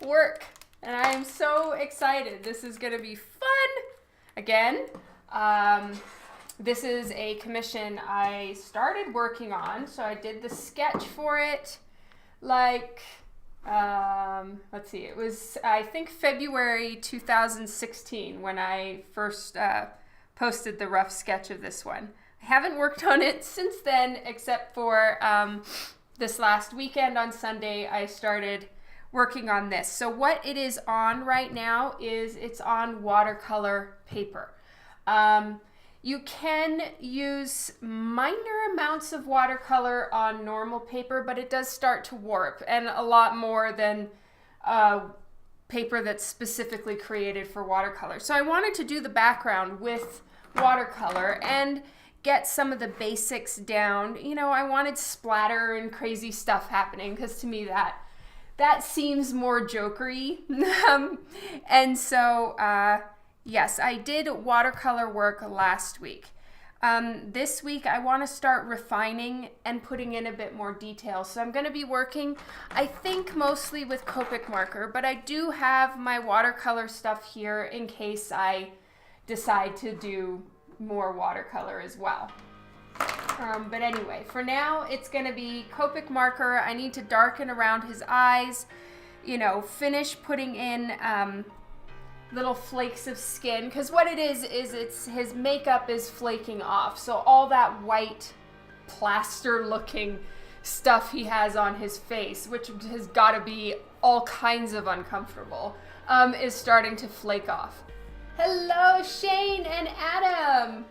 work, and I am so excited. This is gonna be fun. Again, this is a commission I started working on, so I did the sketch for it like, let's see, it was, I think, February 2016 when I first posted the rough sketch of this one. I haven't worked on it since then, except for this last weekend on Sunday, I started working on this. So what it is on right now is it's on watercolor paper. You can use minor amounts of watercolor on normal paper, but it does start to warp, and a lot more than paper that's specifically created for watercolor. So I wanted to do the background with watercolor and get some of the basics down. You know, I wanted splatter and crazy stuff happening because to me that seems more jokery. And so, yes, I did watercolor work last week. This week I want to start refining and putting in a bit more detail. So I'm going to be working, I think, mostly with Copic marker, but I do have my watercolor stuff here in case I decide to do more watercolor as well. But anyway, for now it's going to be Copic marker. I need to darken around his eyes, you know, finish putting in little flakes of skin, because what it is it's his makeup is flaking off, so all that white plaster looking stuff he has on his face, which has got to be all kinds of uncomfortable, is starting to flake off. Hello Shane and Adam,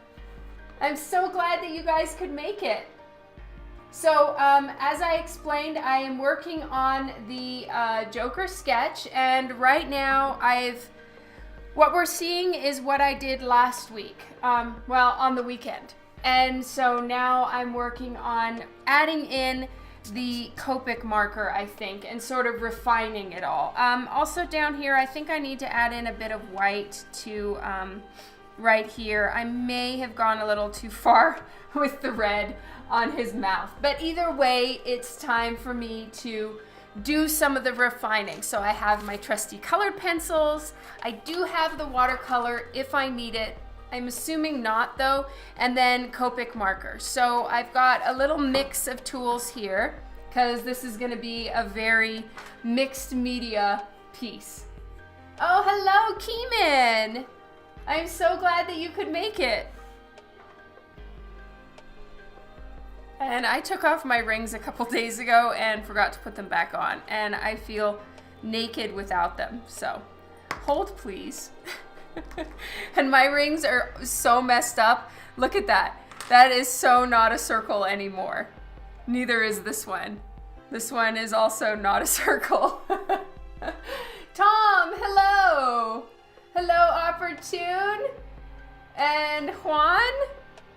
I'm so glad that you guys could make it. So as I explained, I am working on the Joker sketch, and right now what we're seeing is what I did last week, well, on the weekend. And so now I'm working on adding in the Copic marker, I think, and sort of refining it all. Also down here, I think I need to add in a bit of white to right here. I may have gone a little too far with the red on his mouth. But either way, it's time for me to do some of the refining. So I have my trusty colored pencils. I do have the watercolor if I need it. I'm assuming not though. And then Copic marker. So I've got a little mix of tools here because this is gonna be a very mixed media piece. Oh, hello, Keeman. I'm so glad that you could make it. And I took off my rings a couple days ago and forgot to put them back on, and I feel naked without them, so hold please. And my rings are so messed up. Look at that. That is so not a circle anymore. Neither is this one. This one is also not a circle. Tom, hello. Hello, Opportune and Juan.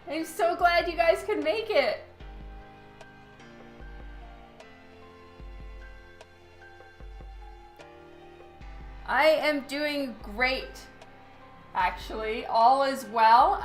I'm so glad you guys could make it. I am doing great, actually. All is well.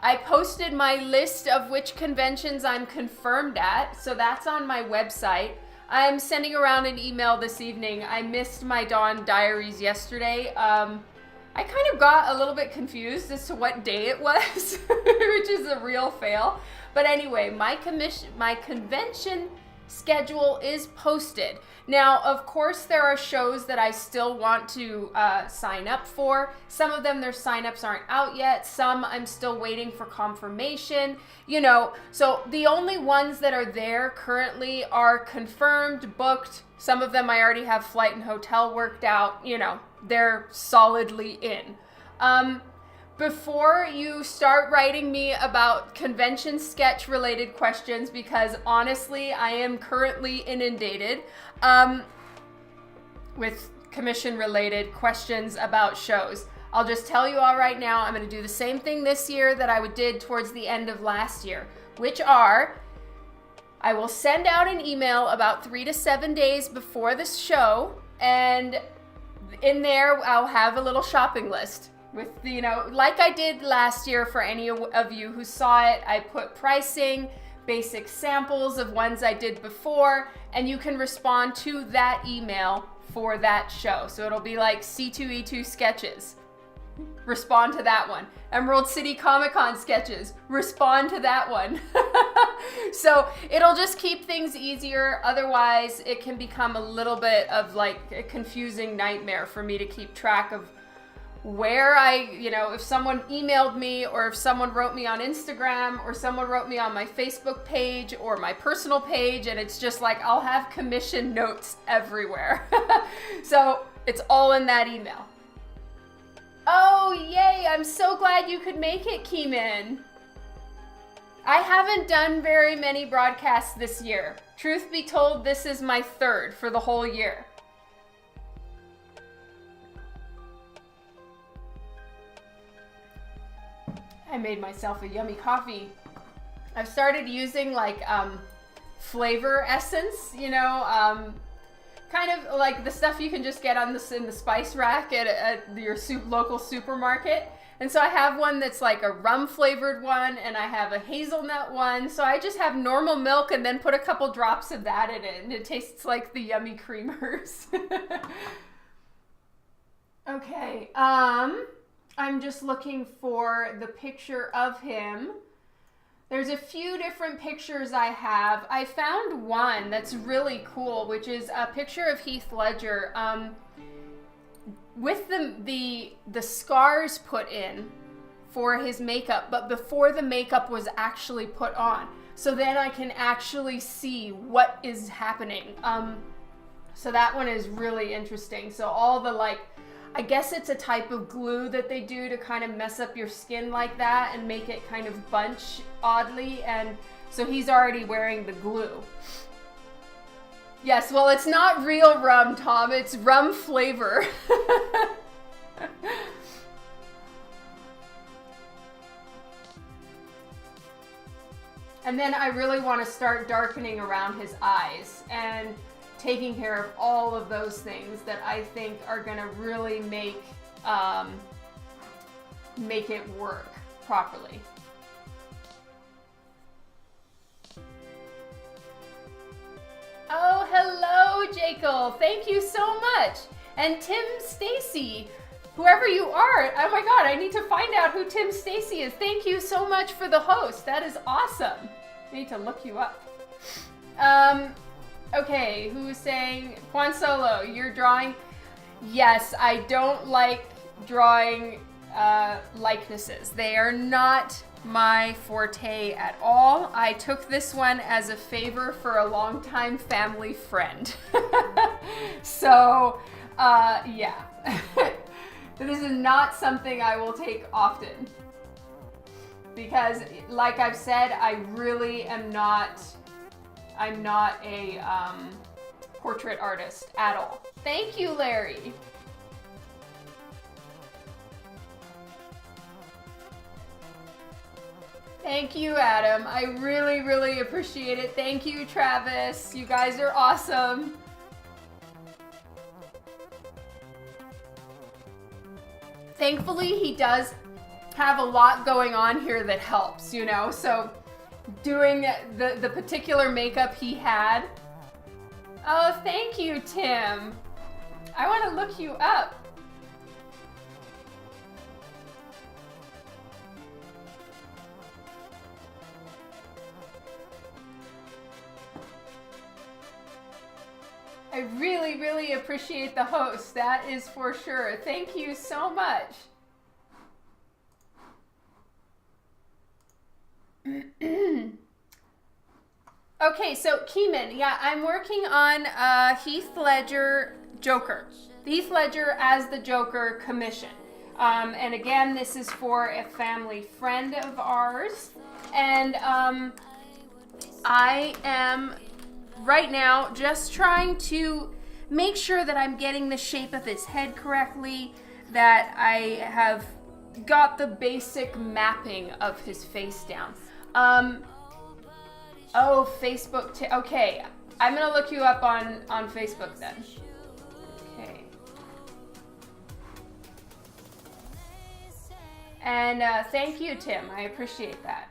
I posted my list of which conventions I'm confirmed at, so that's on my website. I'm sending around an email this evening. I missed my Dawn Diaries yesterday. I kind of got a little bit confused as to what day it was, which is a real fail. But anyway, my convention schedule is posted. Now, of course, there are shows that I still want to sign up for. Some of them, their signups aren't out yet. Some I'm still waiting for confirmation, you know. So the only ones that are there currently are confirmed, booked. Some of them I already have flight and hotel worked out, you know, they're solidly in. Before you start writing me about convention sketch related questions, because honestly, I am currently inundated with commission related questions about shows. I'll just tell you all right now, I'm going to do the same thing this year that I did towards the end of last year, which are, I will send out an email about 3 to 7 days before the show, and in there I'll have a little shopping list. With, you know, like I did last year for any of you who saw it, I put pricing, basic samples of ones I did before, and you can respond to that email for that show. So it'll be like C2E2 sketches. Respond to that one. Emerald City Comic Con sketches. Respond to that one. So it'll just keep things easier. Otherwise, it can become a little bit of like a confusing nightmare for me to keep track of where if someone emailed me, or if someone wrote me on Instagram, or someone wrote me on my Facebook page or my personal page, and it's just like I'll have commission notes everywhere. So it's all in that email. Oh, yay! I'm so glad you could make it, Keeman. I haven't done very many broadcasts this year. Truth be told, this is my third for the whole year. I made myself a yummy coffee. I've started using like flavor essence, kind of like the stuff you can just get in the spice rack at your local supermarket. And so I have one that's like a rum flavored one, and I have a hazelnut one. So I just have normal milk and then put a couple drops of that in it, and it tastes like the yummy creamers. Okay, I'm just looking for the picture of him. There's a few different pictures I have. I found one that's really cool, which is a picture of Heath Ledger with the scars put in for his makeup, but before the makeup was actually put on. So then I can actually see what is happening. So that one is really interesting. So all the I guess it's a type of glue that they do to kind of mess up your skin like that and make it kind of bunch oddly. And so he's already wearing the glue. Yes, well, it's not real rum, Tom. It's rum flavor. And then I really want to start darkening around his eyes and taking care of all of those things that I think are going to really make it work properly. Oh, hello, Jekyll. Thank you so much. And Tim Stacy, whoever you are. Oh my God, I need to find out who Tim Stacy is. Thank you so much for the host. That is awesome. I need to look you up. Okay, who's saying, Juan Solo, you're drawing? Yes, I don't like drawing likenesses. They are not my forte at all. I took this one as a favor for a longtime family friend. So, yeah. This is not something I will take often. Because, like I've said, I really am not... I'm not a portrait artist at all. Thank you, Larry. Thank you, Adam. I really, really appreciate it. Thank you, Travis. You guys are awesome. Thankfully, he does have a lot going on here that helps, so doing the particular makeup he had. Oh, thank you, Tim. I want to look you up. I really, really appreciate the host. That is for sure. Thank you so much. Okay, so Keeman, yeah, I'm working on Heath Ledger Joker. Heath Ledger as the Joker commission. And again, this is for a family friend of ours. And I am right now just trying to make sure that I'm getting the shape of his head correctly, that I have got the basic mapping of his face down. Oh, Facebook. Okay, I'm gonna look you up on Facebook then. Okay. And thank you, Tim. I appreciate that.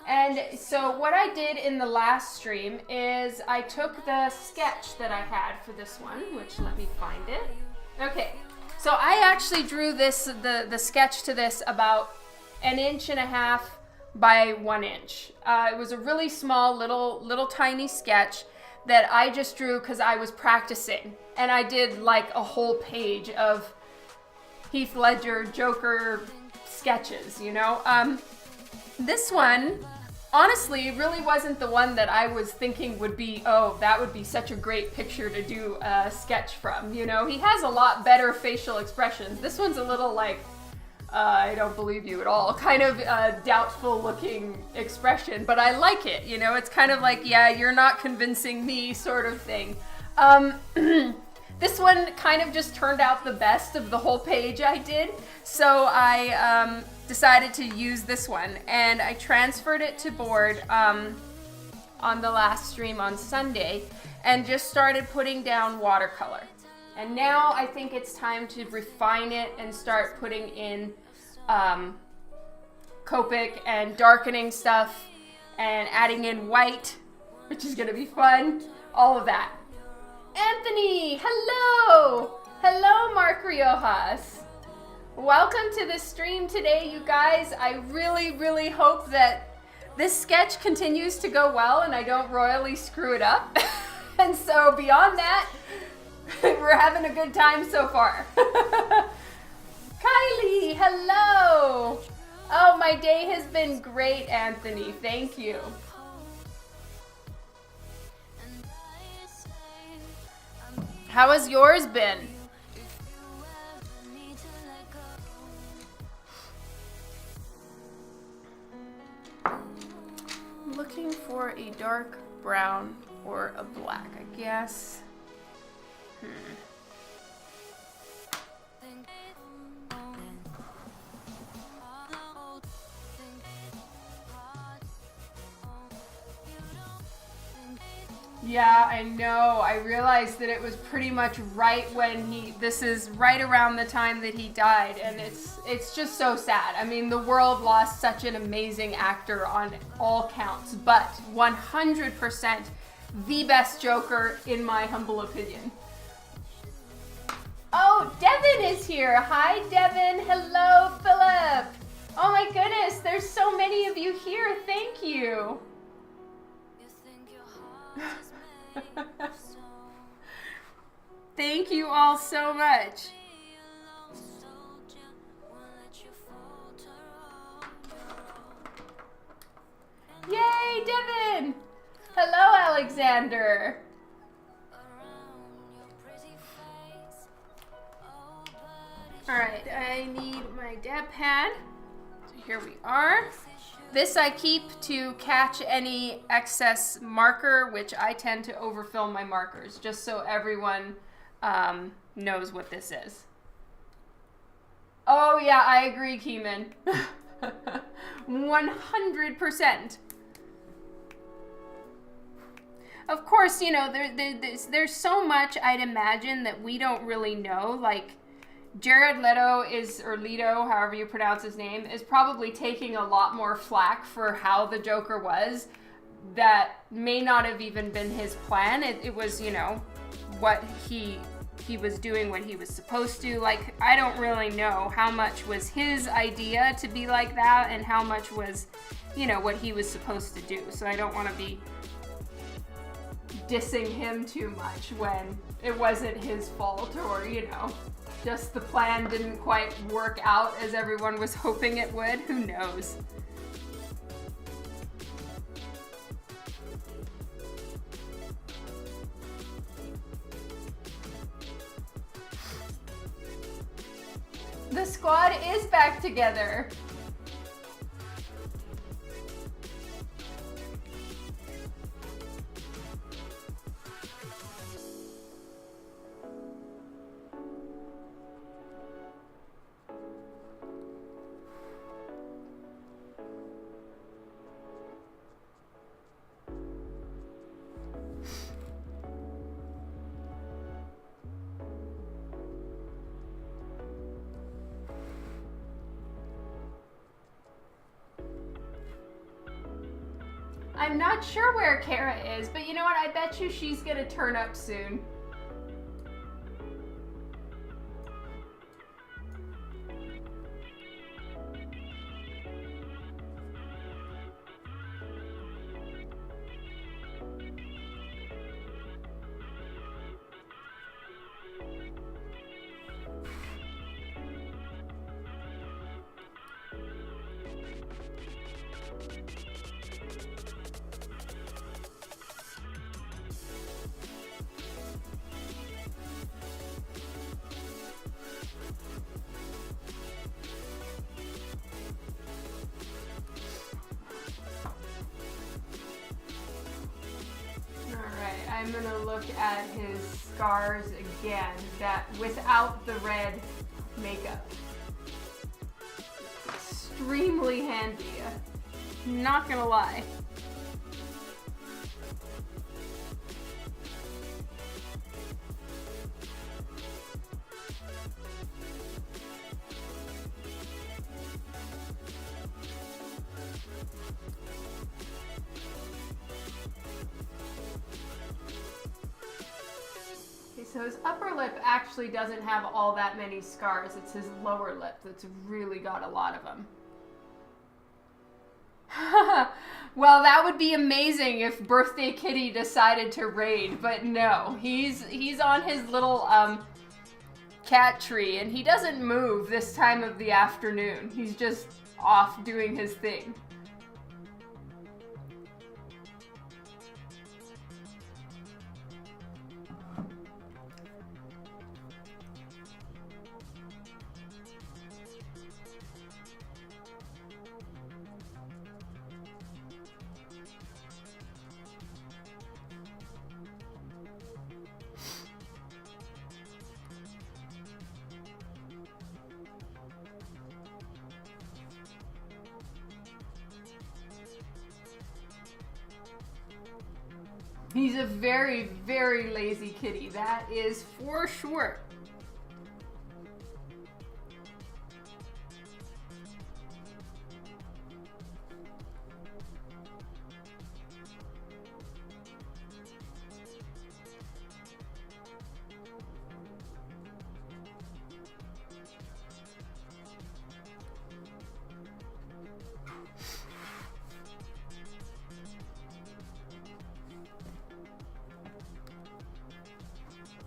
And so what I did in the last stream is I took the sketch that I had for this one, which let me find it. Okay, so I actually drew this, the sketch to this about 1.5 inches by 1 inch. It was a really small, little tiny sketch that I just drew because I was practicing. And I did like a whole page of Heath Ledger Joker sketches, you know? This one, honestly, really wasn't the one that I was thinking would be, oh, that would be such a great picture to do a sketch from, you know? He has a lot better facial expressions. This one's a little like, I don't believe you at all, kind of doubtful looking expression, but I like it, you know? It's kind of like, yeah, you're not convincing me sort of thing. This one kind of just turned out the best of the whole page I did, so I decided to use this one, and I transferred it to board on the last stream on Sunday and just started putting down watercolor. And now I think it's time to refine it and start putting in Copic and darkening stuff and adding in white, which is gonna be fun, all of that. Anthony, hello! Hello, Mark Riojas. Welcome to the stream today, you guys. I really, really hope that this sketch continues to go well and I don't royally screw it up. And so beyond that, we're having a good time so far. Kylie, hello! Oh, my day has been great, Anthony. Thank you. How has yours been? I'm looking for a dark brown or a black, I guess. Yeah, I know. I realized that it was pretty much right when this is right around the time that he died, and it's just so sad. I mean, the world lost such an amazing actor on all counts, but 100% the best Joker in my humble opinion. Oh, Devin is here. Hi, Devin. Hello, Philip. Oh my goodness, there's so many of you here. Thank you. Thank you all so much. Yay, Devin! Hello, Alexander. All right, I need my dab pad. So here we are. This I keep to catch any excess marker, which I tend to overfill my markers, just so everyone knows what this is. Oh yeah, I agree, Keeman. 100%. Of course, you know, there's so much I'd imagine that we don't really know, like Jared Leto or Leto, however you pronounce his name, is probably taking a lot more flack for how the Joker was. That may not have even been his plan. It was, you know, what he was doing what he was supposed to. Like, I don't really know how much was his idea to be like that and how much was, you know, what he was supposed to do. So I don't want to be dissing him too much when it wasn't his fault, or, you know, just the plan didn't quite work out as everyone was hoping it would. Who knows? The squad is back together. I'm not sure where Kara is, but you know what? I bet you she's gonna turn up soon. I'm gonna look at his scars again, that without the red makeup. Extremely handy, not gonna lie. So his upper lip actually doesn't have all that many scars. It's his lower lip that's really got a lot of them. Well, that would be amazing if Birthday Kitty decided to raid, but no. He's on his little cat tree, and he doesn't move this time of the afternoon. He's just off doing his thing. He's a very, very lazy kitty. That is for sure.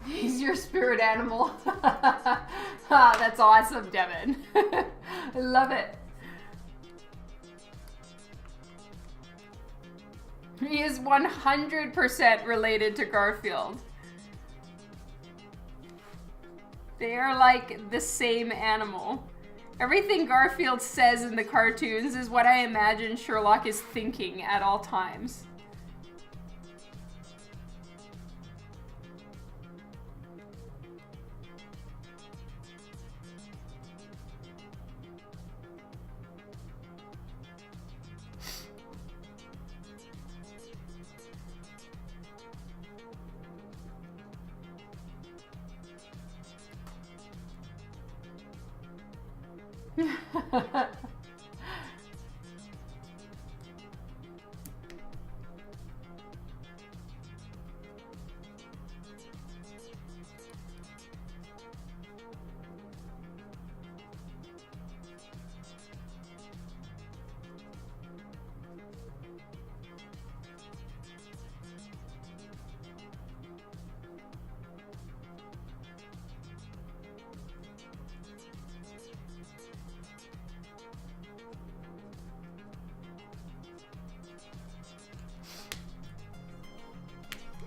He's your spirit animal. Ah, that's awesome, Devin. I love it. He is 100% related to Garfield. They are like the same animal. Everything Garfield says in the cartoons is what I imagine Sherlock is thinking at all times.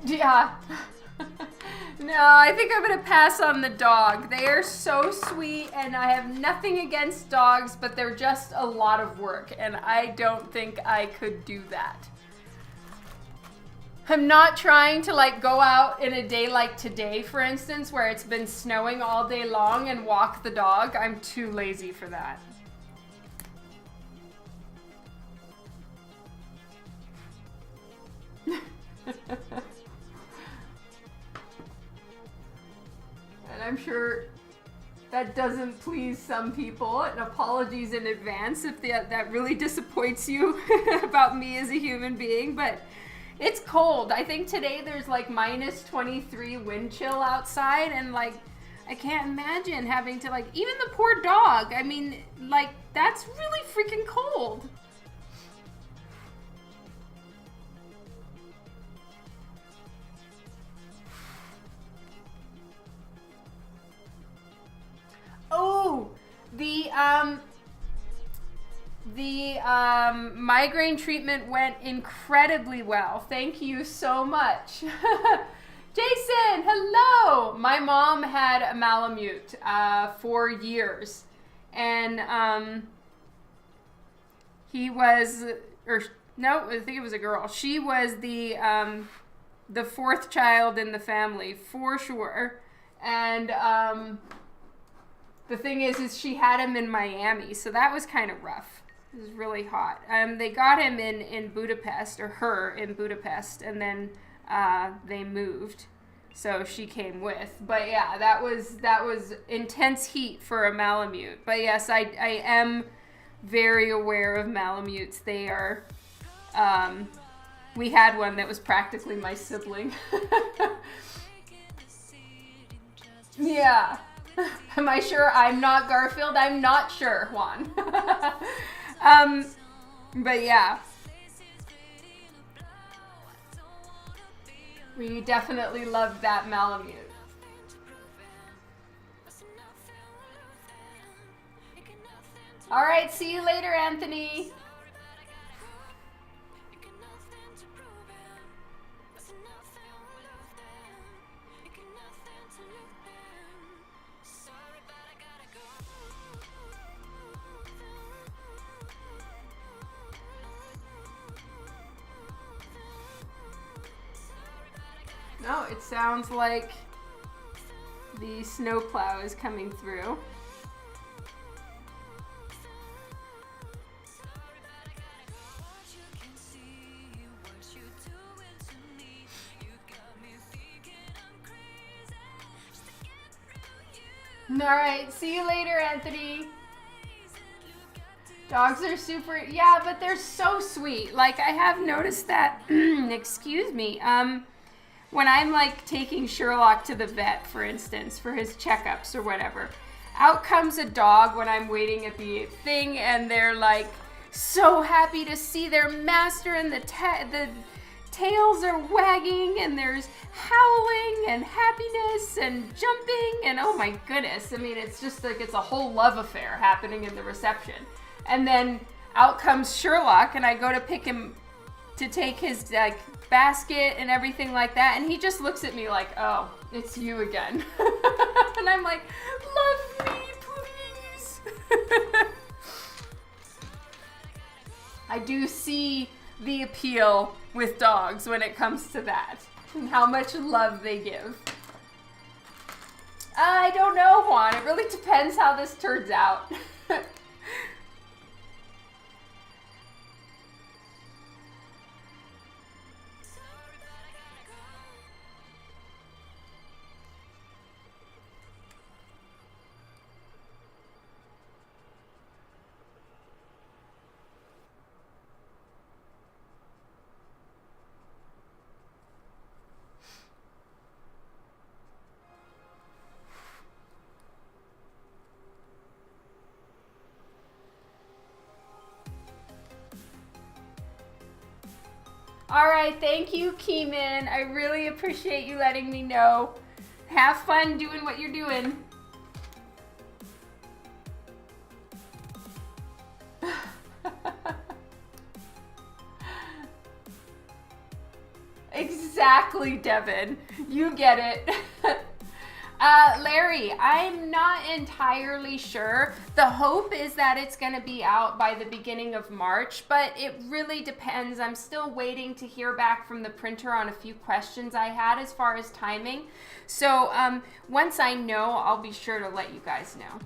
Yeah. No, I think I'm gonna pass on the dog. They are so sweet, and I have nothing against dogs, but they're just a lot of work, and I don't think I could do that. I'm not trying to like go out in a day like today, for instance, where it's been snowing all day long and walk the dog. I'm too lazy for that. And I'm sure that doesn't please some people, and apologies in advance if that really disappoints you about me as a human being, but it's cold. I think today there's like minus 23 wind chill outside, and like I can't imagine having to, like, even the poor dog, I mean, like, that's really freaking cold. Oh, the migraine treatment went incredibly well. Thank you so much. Jason, hello. My mom had a Malamute for years, and he was, or no, I think it was a girl. She was the fourth child in the family for sure, and the thing is she had him in Miami, so that was kind of rough. It was really hot. They got him in Budapest, or her in Budapest, and then they moved, so she came with. But yeah, that was intense heat for a Malamute. But yes, I am very aware of Malamutes. They are. We had one that was practically my sibling. Yeah. Am I sure I'm not Garfield? I'm not sure, Juan. But yeah. We definitely loved that Malamute. All right, see you later, Anthony. No, it sounds like the snowplow is coming through. All right, see you later, Anthony. Dogs are super, yeah, but they're so sweet. Like, I have noticed that, excuse me, when I'm like taking Sherlock to the vet, for instance, for his checkups or whatever, out comes a dog when I'm waiting at the thing, and they're like so happy to see their master, and the tails are wagging, and there's howling and happiness and jumping, and oh my goodness, I mean, it's just like it's a whole love affair happening in the reception. And then out comes Sherlock, and I go to pick him to take his like basket and everything like that, and he just looks at me like, oh, it's you again. And I'm like, love me, please. I do see the appeal with dogs when it comes to that, and how much love they give. I don't know, Juan. It really depends how this turns out. All right, thank you, Keeman. I really appreciate you letting me know. Have fun doing what you're doing. Exactly, Devin. You get it. Larry, I'm not entirely sure. The hope is that it's going to be out by the beginning of March, but it really depends. I'm still waiting to hear back from the printer on a few questions I had as far as timing. So once I know, I'll be sure to let you guys know.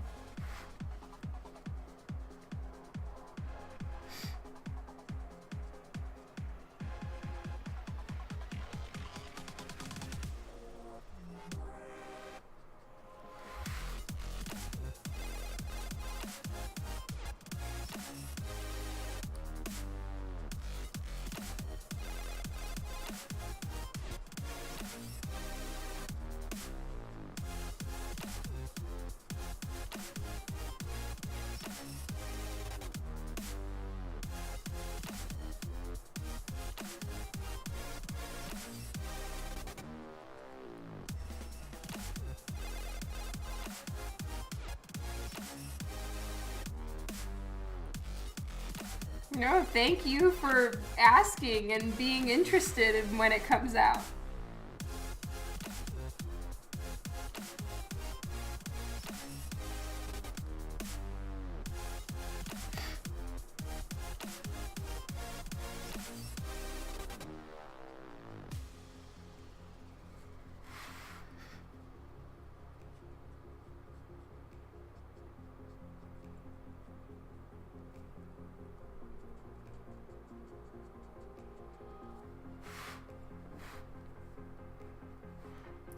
No, thank you for asking and being interested in when it comes out.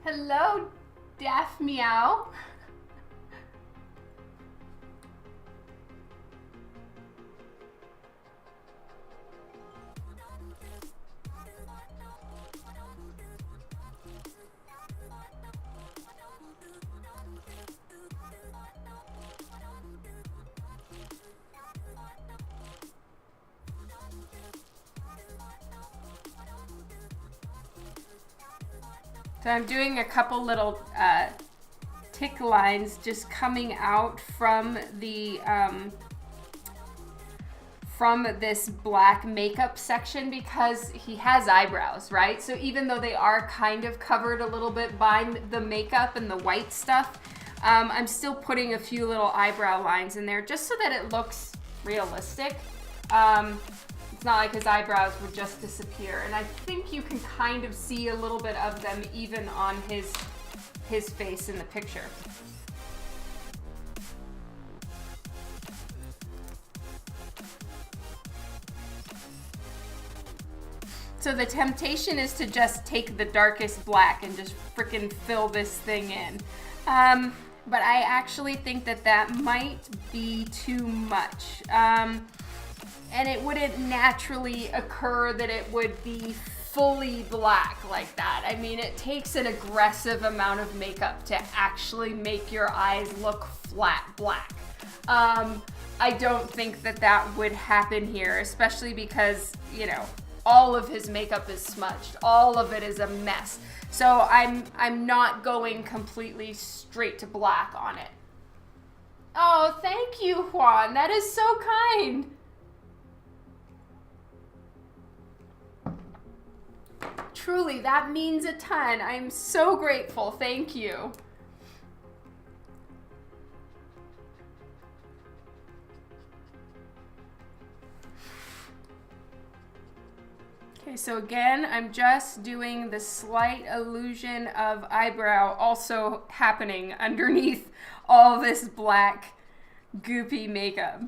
Hello, Daff Meow. So I'm doing a couple little tick lines just coming out from the from this black makeup section because he has eyebrows, right? So even though they are kind of covered a little bit by the makeup and the white stuff, I'm still putting a few little eyebrow lines in there just so that it looks realistic. It's not like his eyebrows would just disappear. And I think you can kind of see a little bit of them even on his face in the picture. So the temptation is to just take the darkest black and just frickin' fill this thing in. But I actually think that that might be too much. And it wouldn't naturally occur that it would be fully black like that. I mean, it takes an aggressive amount of makeup to actually make your eyes look flat black. I don't think that that would happen here, especially because, you know, all of his makeup is smudged. All of it is a mess. So I'm not going completely straight to black on it. Oh, thank you, Juan. That is so kind. Truly, that means a ton. I'm so grateful. Thank you. Okay, so again, I'm just doing the slight illusion of eyebrow also happening underneath all this black goopy makeup.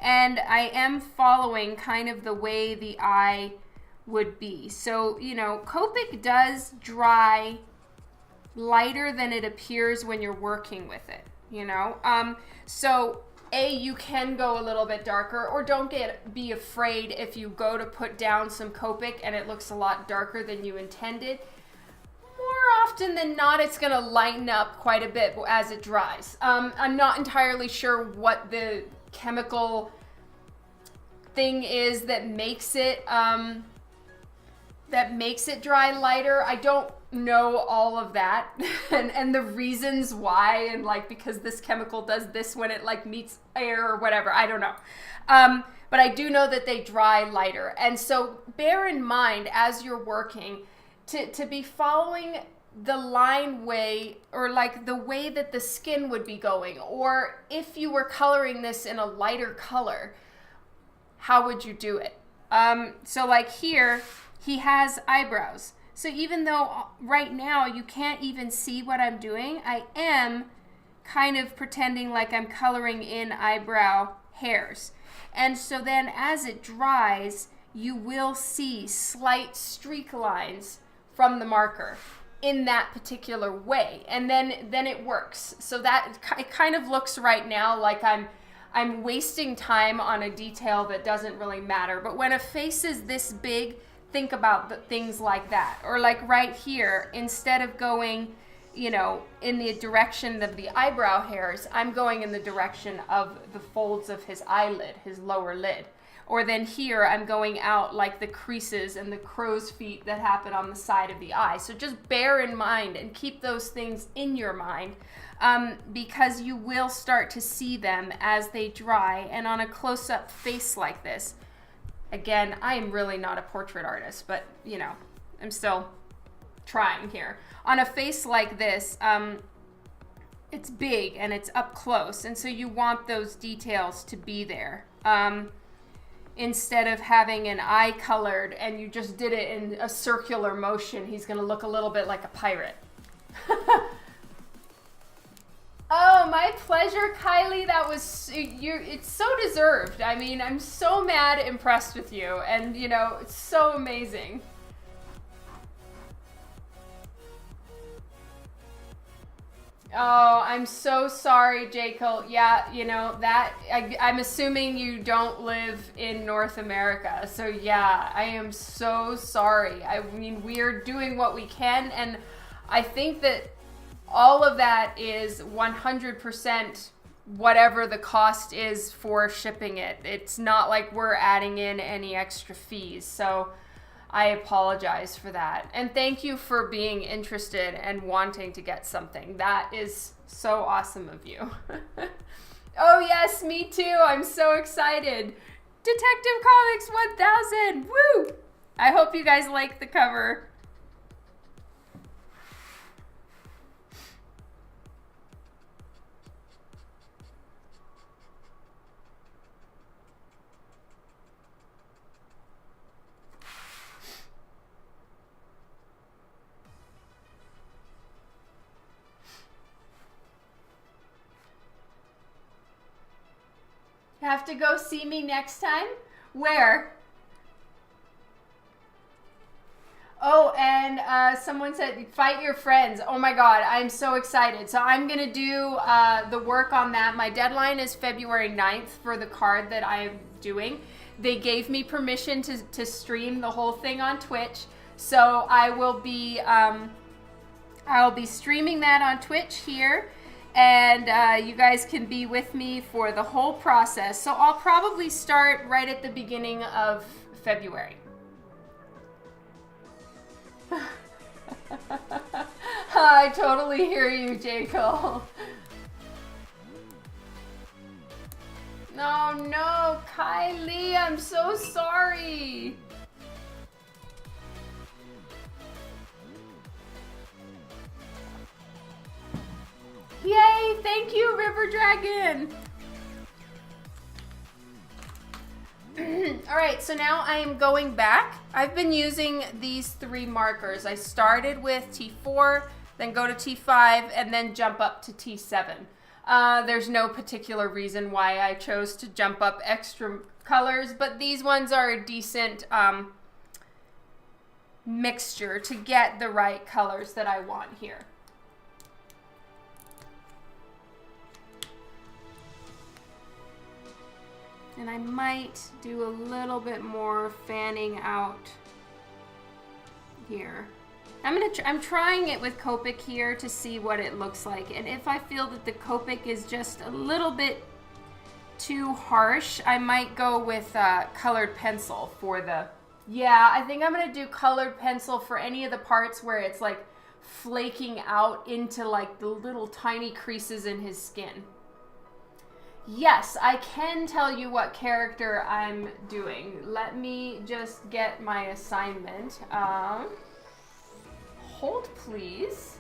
And I am following kind of the way the eye would be. So, you know, Copic does dry lighter than it appears when you're working with it, you know? So you can go a little bit darker, or don't be afraid if you go to put down some Copic and it looks a lot darker than you intended. More often than not, it's gonna lighten up quite a bit as it dries. I'm not entirely sure what the chemical thing is that makes it dry lighter. I don't know all of that and the reasons why, and like because this chemical does this when it like meets air or whatever. I don't know. But I do know that they dry lighter. And so bear in mind as you're working to be following the line way, or like the way that the skin would be going, or if you were coloring this in a lighter color, how would you do it? So like here, he has eyebrows. So even though right now you can't even see what I'm doing, I am kind of pretending like I'm coloring in eyebrow hairs. And so then as it dries, you will see slight streak lines from the marker in that particular way. And then it works. So that it kind of looks right now like I'm wasting time on a detail that doesn't really matter. But when a face is this big, think about the things like that. Or like right here, instead of going, you know, in the direction of the eyebrow hairs, I'm going in the direction of the folds of his eyelid, his lower lid. or then here I'm going out like the creases and the crow's feet that happen on the side of the eye. So just bear in mind and keep those things in your mind, because you will start to see them as they dry. And on a close-up face like this, again, I am really not a portrait artist, but you know, I'm still trying here. On a face like this, it's big and it's up close, and so you want those details to be there. Instead of having an eye colored and you just did it in a circular motion, he's gonna look a little bit like a pirate. Oh, my pleasure, Kylie. That was, it's so deserved. I mean, I'm so mad impressed with you, and you know, it's so amazing. Oh, I'm so sorry, Jekyll. Yeah, you know, that, I'm assuming you don't live in North America. So yeah, I am so sorry. I mean, we're doing what we can, and I think that all of that is 100% whatever the cost is for shipping it. It's not like we're adding in any extra fees. So I apologize for that. And thank you for being interested and wanting to get something. That is so awesome of you. Oh yes, me too. I'm so excited. Detective Comics 1000. Woo! I hope you guys like the cover. Have to go see me next time? Where? Oh, and someone said, fight your friends. Oh my God, I'm so excited. So I'm gonna do the work on that. My deadline is February 9th for the card that I'm doing. They gave me permission to stream the whole thing on Twitch. So I will be, I'll be streaming that on Twitch here. And you guys can be with me for the whole process. So I'll probably start right at the beginning of February. I totally hear you, Jekyll. No, no, Kylie, I'm so sorry. Yay, thank you, River Dragon. All right, so now I am going back. I've been using these 3 markers. I started with T4, then go to T5, and then jump up to T7. There's no particular reason why I chose to jump up extra colors, but these ones are a decent mixture to get the right colors that I want here. And I might do a little bit more fanning out here. I'm trying it with Copic here to see what it looks like. And if I feel that the Copic is just a little bit too harsh, I might go with colored pencil for the... Yeah, I think I'm gonna do colored pencil for any of the parts where it's like flaking out into like the little tiny creases in his skin. Yes, I can tell you what character I'm doing. Let me just get my assignment. Hold, please.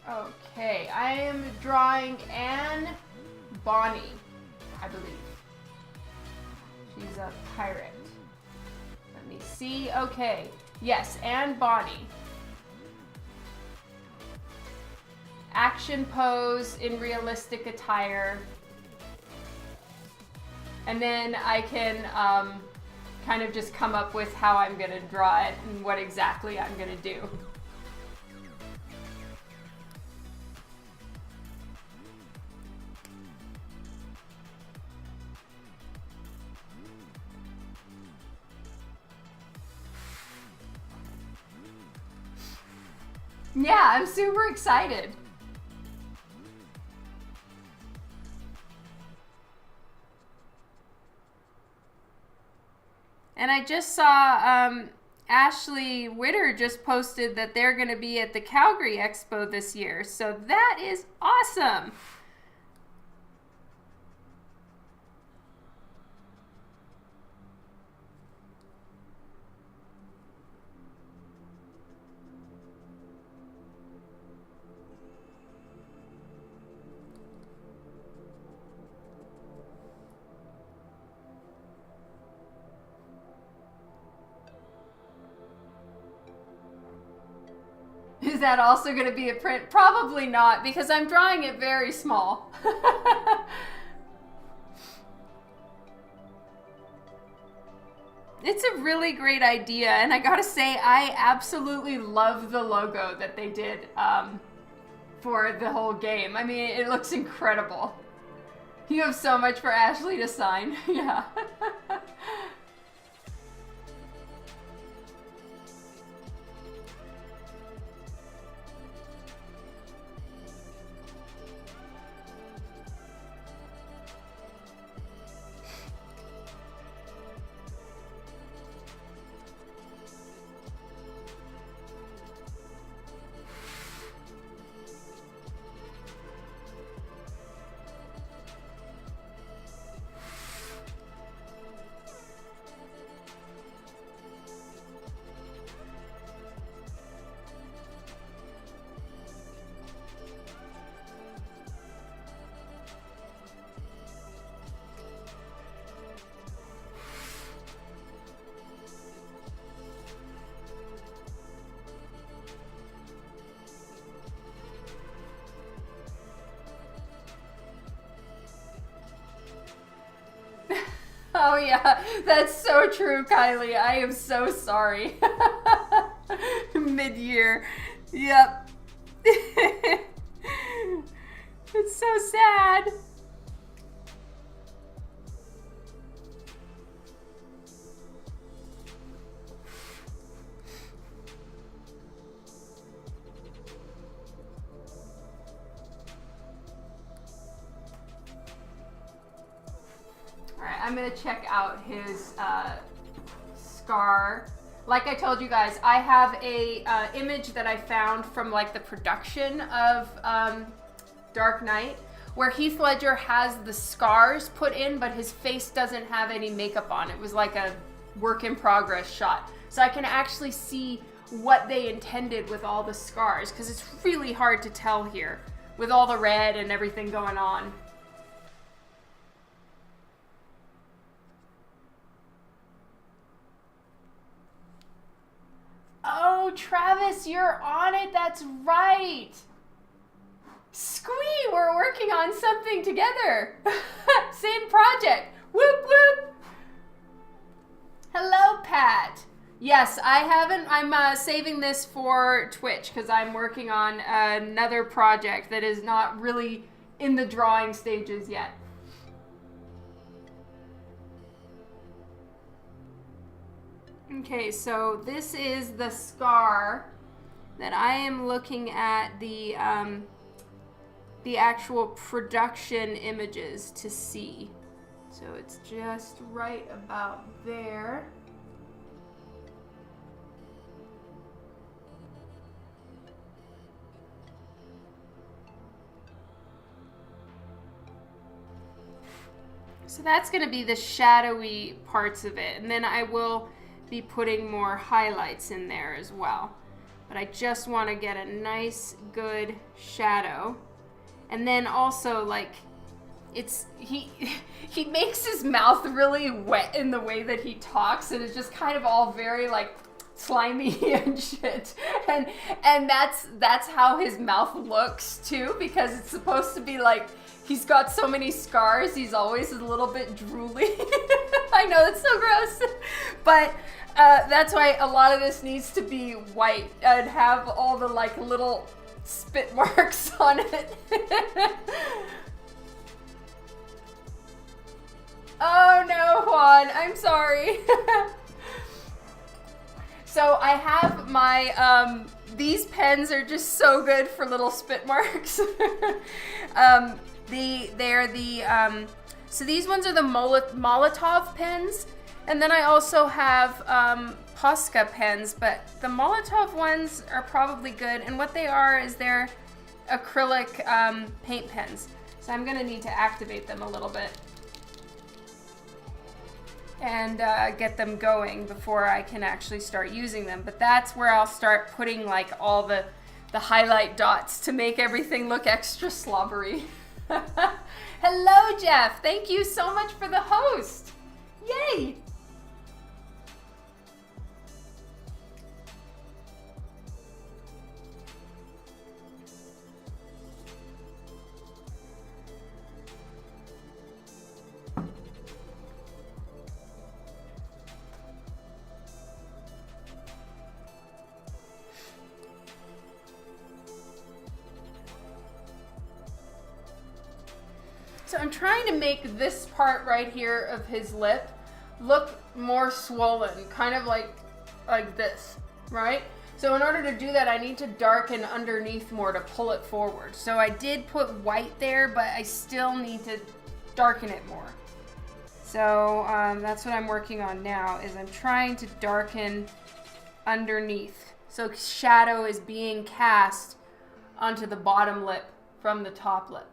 Okay, I am drawing Anne Bonny, I believe. She's a pirate. Let me see. Okay, yes, Anne Bonny. Action pose in realistic attire. And then I can kind of just come up with how I'm gonna draw it and what exactly I'm gonna do. Yeah, I'm super excited. And I just saw Ashley Witter just posted that they're going to be at the Calgary Expo this year. So that is awesome. Is that also going to be a print? Probably not, because I'm drawing it very small. It's a really great idea, and I gotta say, I absolutely love the logo that they did for the whole game. I mean, it looks incredible. You have so much for Ashley to sign. Yeah. Oh yeah, that's so true, Kylie. I am so sorry. Mid-year. Yep. It's so sad. I'm gonna check out his scar. Like I told you guys, I have a image that I found from like the production of Dark Knight, where Heath Ledger has the scars put in, but his face doesn't have any makeup on. It was like a work in progress shot. So I can actually see what they intended with all the scars, because it's really hard to tell here with all the red and everything going on. Oh, Travis, you're on it. That's right. Squee, we're working on something together. Same project. Whoop, whoop. Hello, Pat. Yes, I haven't. I'm saving this for Twitch because I'm working on another project that is not really in the drawing stages yet. Okay, so this is the scar that I am looking at the actual production images to see. So it's just right about there. So that's going to be the shadowy parts of it, and then I will be putting more highlights in there as well. But I just want to get a nice, good shadow. And then also, like, he makes his mouth really wet in the way that he talks, and it's just kind of all very, like, slimy and shit. And that's how his mouth looks, too, because it's supposed to be, like, he's got so many scars, he's always a little bit drooly. I know, it's so gross. But that's why a lot of this needs to be white and have all the like little spit marks on it. Oh no, Juan, I'm sorry. So I have my, these pens are just so good for little spit marks. So these ones are the Molotov pens. And then I also have Posca pens, but the Molotov ones are probably good. And what they are is they're acrylic paint pens. So I'm gonna need to activate them a little bit and get them going before I can actually start using them. But that's where I'll start putting like all the highlight dots to make everything look extra slobbery. Hello, Jeff. Thank you so much for the host. Yay. So I'm trying to make this part right here of his lip look more swollen, kind of like this, right? So in order to do that, I need to darken underneath more to pull it forward. So I did put white there, but I still need to darken it more. So that's what I'm working on now, is I'm trying to darken underneath. So shadow is being cast onto the bottom lip from the top lip.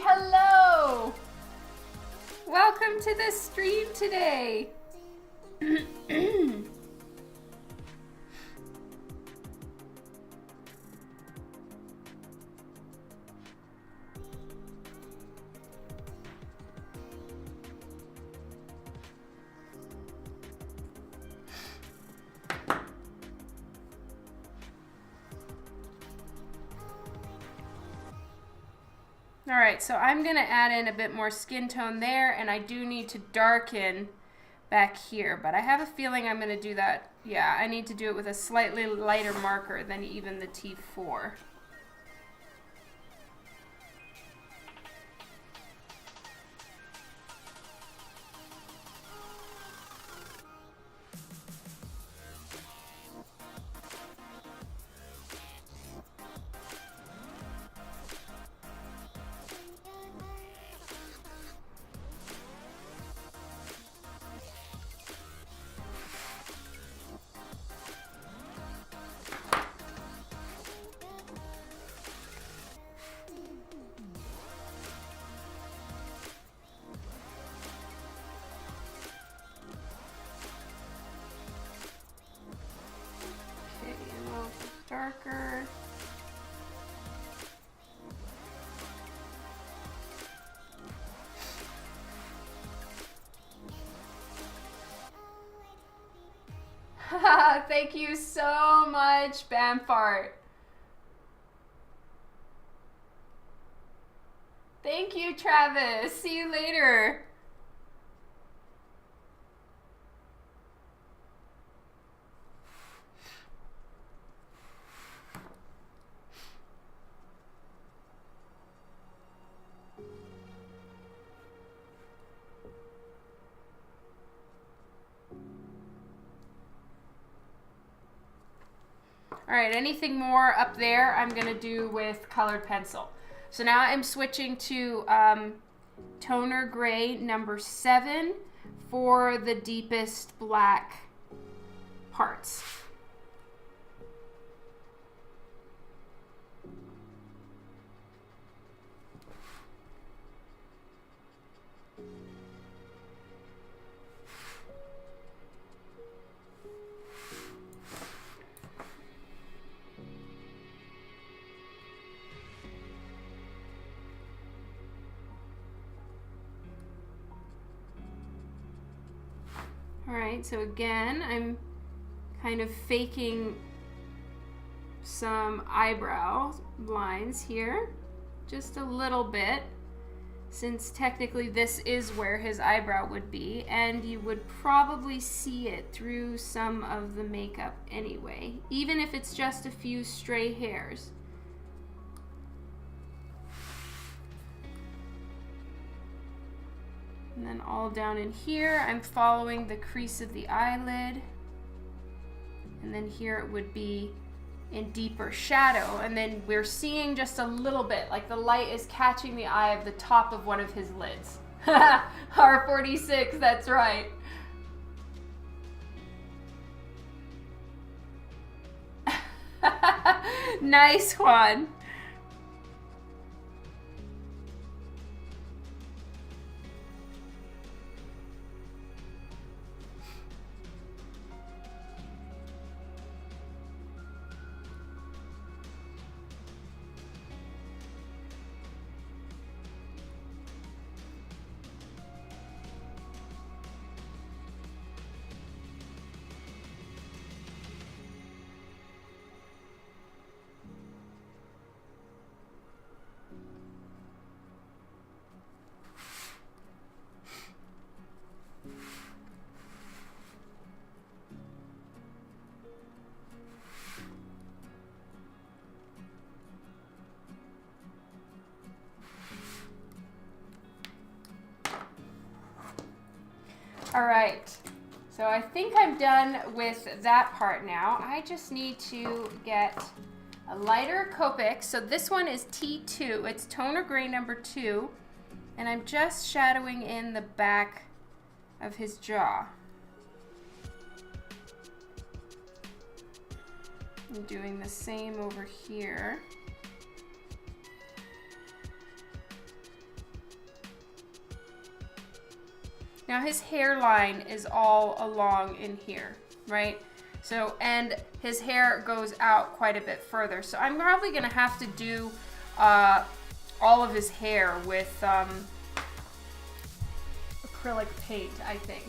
Hello! Welcome to the stream today. All right, so I'm gonna add in a bit more skin tone there, and I do need to darken back here, but I have a feeling I'm gonna do that. Yeah, I need to do it with a slightly lighter marker than even the T4. darker. Thank you so much, Bamfart. Thank you, Travis. See you later. All right, anything more up there, I'm gonna do with colored pencil. So now I'm switching to toner gray number 7 for the deepest black parts. All right, so again, I'm kind of faking some eyebrow lines here, just a little bit, since technically this is where his eyebrow would be, and you would probably see it through some of the makeup anyway, even if it's just a few stray hairs. And then all down in here, I'm following the crease of the eyelid. And then here it would be in deeper shadow. And then we're seeing just a little bit, like the light is catching the eye of the top of one of his lids. R46, that's right. Nice, Juan. All right, so I think I'm done with that part now. I just need to get a lighter Copic. So this one is T2, it's toner gray number 2, and I'm just shadowing in the back of his jaw. I'm doing the same over here. Now his hairline is all along in here, right? So, and his hair goes out quite a bit further. So I'm probably gonna have to do all of his hair with acrylic paint, I think.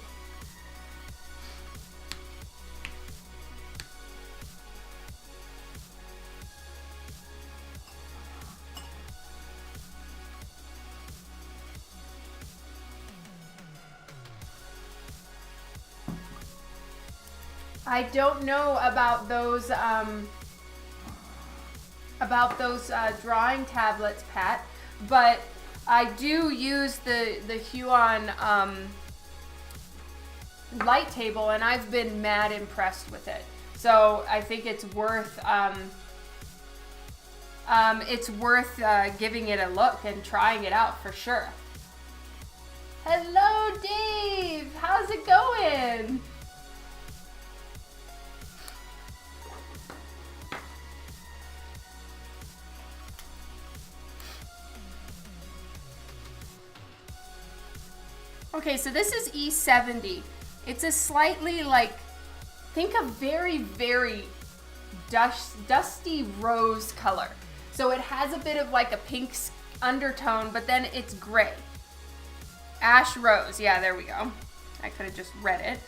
I don't know about those drawing tablets, Pat, but I do use the Huon light table, and I've been mad impressed with it. So I think it's worth giving it a look and trying it out for sure. Hello, Dave. How's it going? Okay, so this is E70. It's a slightly, like, think a very, very dusty rose color. So it has a bit of like a pink undertone, but then it's gray. Ash rose, yeah, there we go. I could have just read it.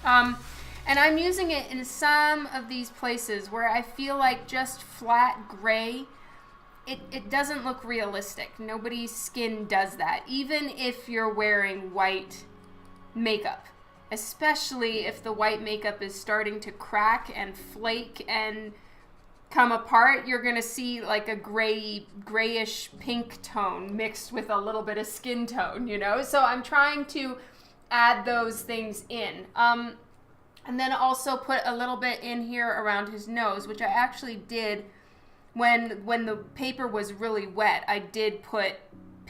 And I'm using it in some of these places where I feel like just flat gray, it doesn't look realistic. Nobody's skin does that, even if you're wearing white makeup. Especially if the white makeup is starting to crack and flake and come apart, you're gonna see like a grayish pink tone mixed with a little bit of skin tone, you know? So I'm trying to add those things in. And then also put a little bit in here around his nose, which I actually did when the paper was really wet. I did put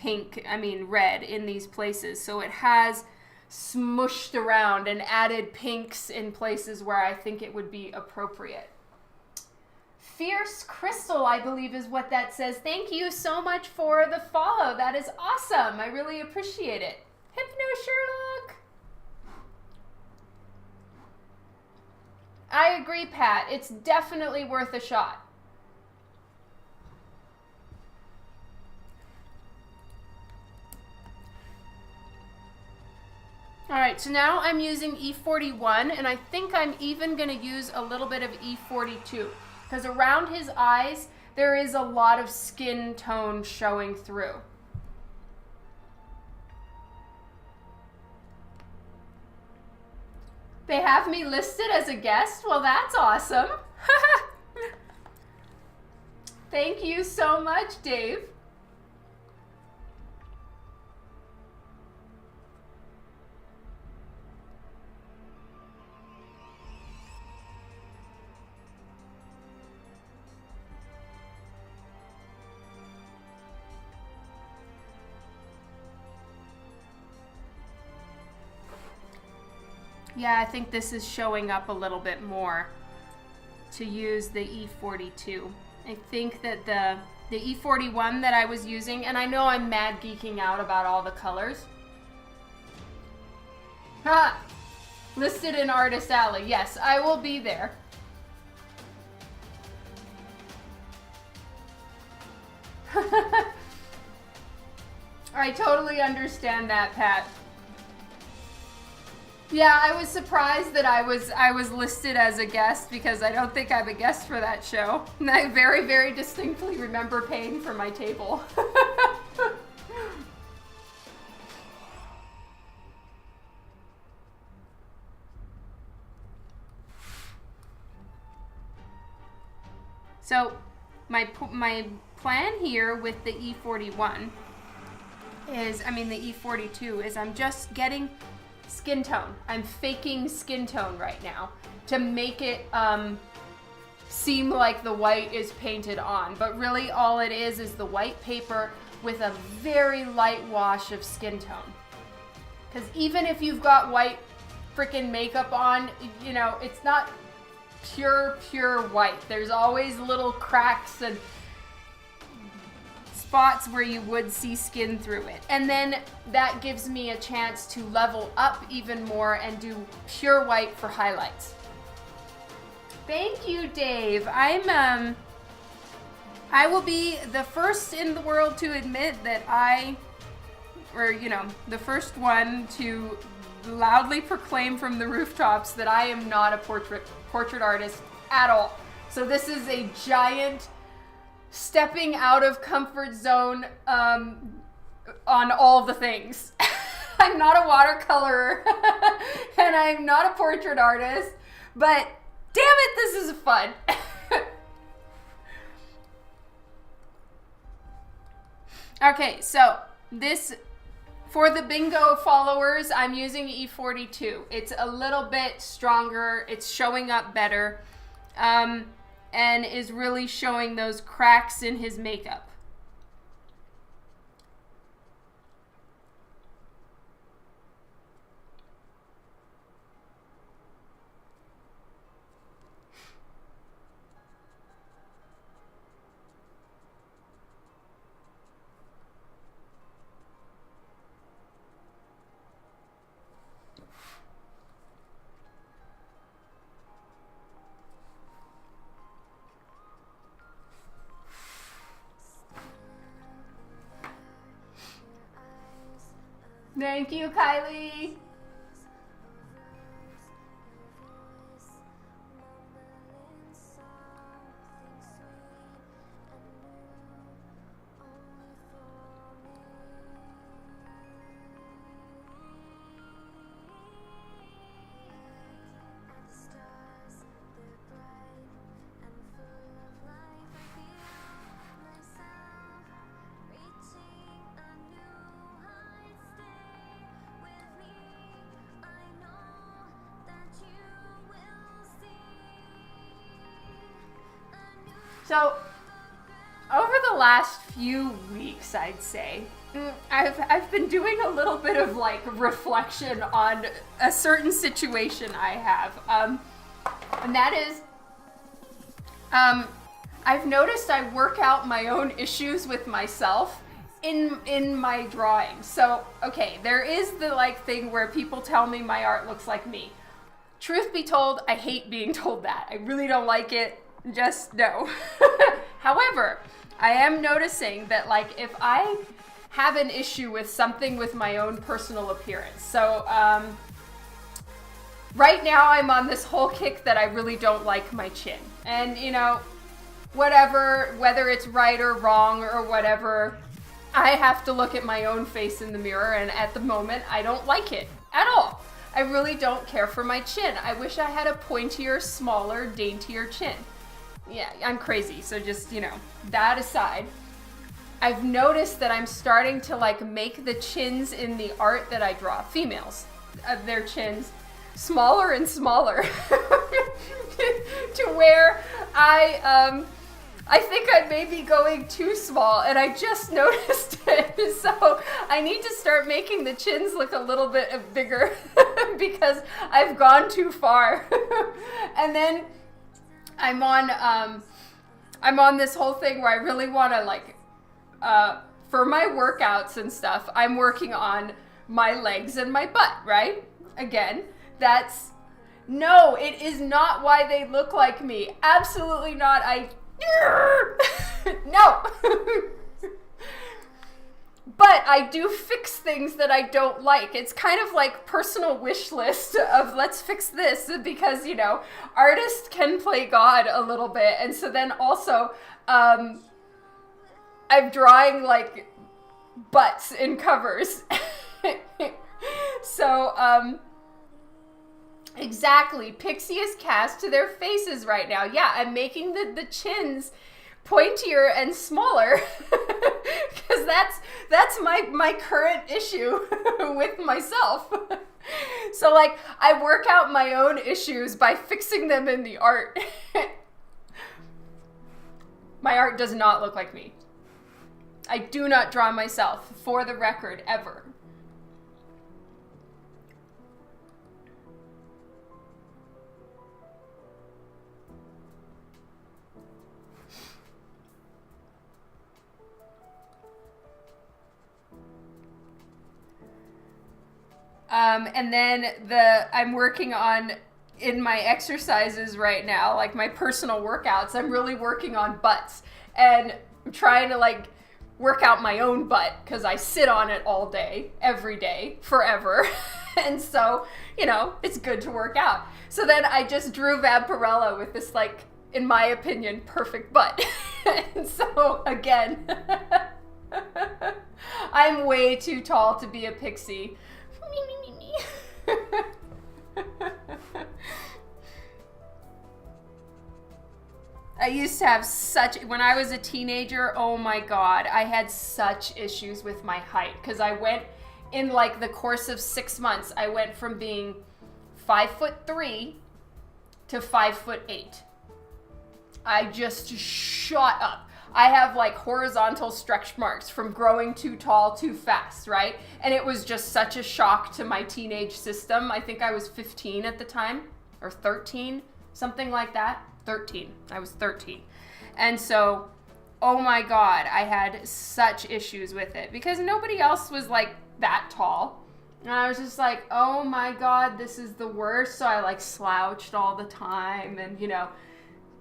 red in these places. So it has smushed around and added pinks in places where I think it would be appropriate. Fierce Crystal, I believe is what that says. Thank you so much for the follow. That is awesome. I really appreciate it. Hypno Sherlock. I agree, Pat. It's definitely worth a shot. All right, so now I'm using E41, and I think I'm even going to use a little bit of E42, because around his eyes, there is a lot of skin tone showing through. They have me listed as a guest? Well, that's awesome. Thank you so much, Dave. Yeah, I think this is showing up a little bit more to use the E42. I think that the E41 that I was using, and I know I'm mad geeking out about all the colors. Ha! Listed in Artist Alley. Yes, I will be there. I totally understand that, Pat. Yeah, I was surprised that I was listed as a guest because I don't think I'm a guest for that show. And I very, very distinctly remember paying for my table. So my plan here with the E41 is, the E42 is I'm just getting skin tone. I'm faking skin tone right now to make it seem like the white is painted on. But really all it is the white paper with a very light wash of skin tone. Because even if you've got white freaking makeup on, you know, it's not pure white. There's always little cracks and spots where you would see skin through it. And then that gives me a chance to level up even more and do pure white for highlights. Thank you, Dave. I will be the first in the world to admit that the first one to loudly proclaim from the rooftops that I am not a portrait artist at all. So this is a giant stepping out of comfort zone on all the things. I'm not a watercolorer and I'm not a portrait artist, but damn it, this is fun. Okay, so this, for the bingo followers, I'm using E42. It's a little bit stronger, it's showing up better. And is really showing those cracks in his makeup. Thank you, Kylie. So, over the last few weeks, I'd say, I've been doing a little bit of like reflection on a certain situation I have, and that is, I've noticed I work out my own issues with myself in my drawing. So, okay, there is the like thing where people tell me my art looks like me. Truth be told, I hate being told that. I really don't like it. Just no. However, I am noticing that like if I have an issue with something with my own personal appearance. So right now I'm on this whole kick that I really don't like my chin. And you know, whatever, whether it's right or wrong or whatever, I have to look at my own face in the mirror, and at the moment I don't like it at all. I really don't care for my chin. I wish I had a pointier, smaller, daintier chin. Yeah, I'm crazy, so just, you know, that aside, I've noticed that I'm starting to like make the chins in the art that I draw, females, their chins, smaller and smaller to where I think I may be going too small, and I just noticed it. So I need to start making the chins look a little bit bigger because I've gone too far. And then I'm on this whole thing where I really want to like, for my workouts and stuff, I'm working on my legs and my butt, right? Again, no, it is not why they look like me. Absolutely not. No. But I do fix things that I don't like. It's kind of like personal wish list of let's fix this, because, you know, artists can play God a little bit. And so then also, I'm drawing like butts in covers. So, exactly. Pixie is cast to their faces right now. Yeah, I'm making the chins pointier and smaller because that's my current issue with myself. So like I work out my own issues by fixing them in the art. My art does not look like me. I do not draw myself, for the record, ever. And then I'm working on, in my exercises right now, like my personal workouts, I'm really working on butts. And I'm trying to like work out my own butt because I sit on it all day, every day, forever. And so, you know, it's good to work out. So then I just drew Vampirella with this, like, in my opinion, perfect butt. And so, again, I'm way too tall to be a pixie. I used to have when I was a teenager, oh my God, I had such issues with my height because I went, in like the course of 6 months, I went from being 5'3" to 5'8". I just shot up. I have like horizontal stretch marks from growing too tall too fast, right? And it was just such a shock to my teenage system. I think I was 15 at the time, or 13, something like that. 13. I was 13. And so, oh my God, I had such issues with it because nobody else was like that tall. And I was just like, oh my God, this is the worst. So I like slouched all the time and, you know,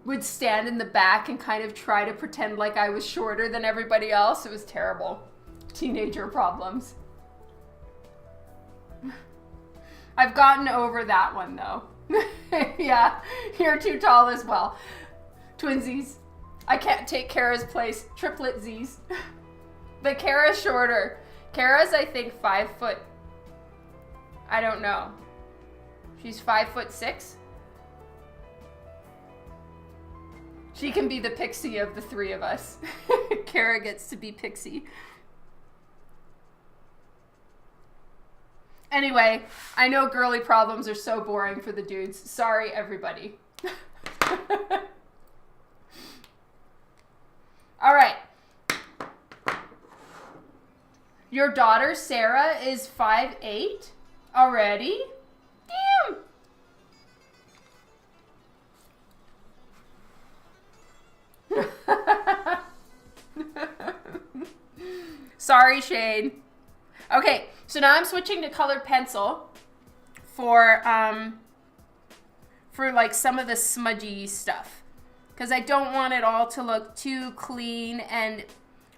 would stand in the back and kind of try to pretend like I was shorter than everybody else. It was terrible. Teenager problems. I've gotten over that one though. Yeah, you're too tall as well. Twinsies. I can't take Kara's place. Triplet Z's. But Kara's shorter. Kara's, I think, 5 foot. I don't know. She's 5'6". She can be the pixie of the three of us. Kara gets to be pixie. Anyway, I know girly problems are so boring for the dudes. Sorry, everybody. All right. Your daughter, Sarah, is 5'8" already? Damn. Sorry, Shane. Okay, so now I'm switching to colored pencil for like some of the smudgy stuff, because I don't want it all to look too clean. And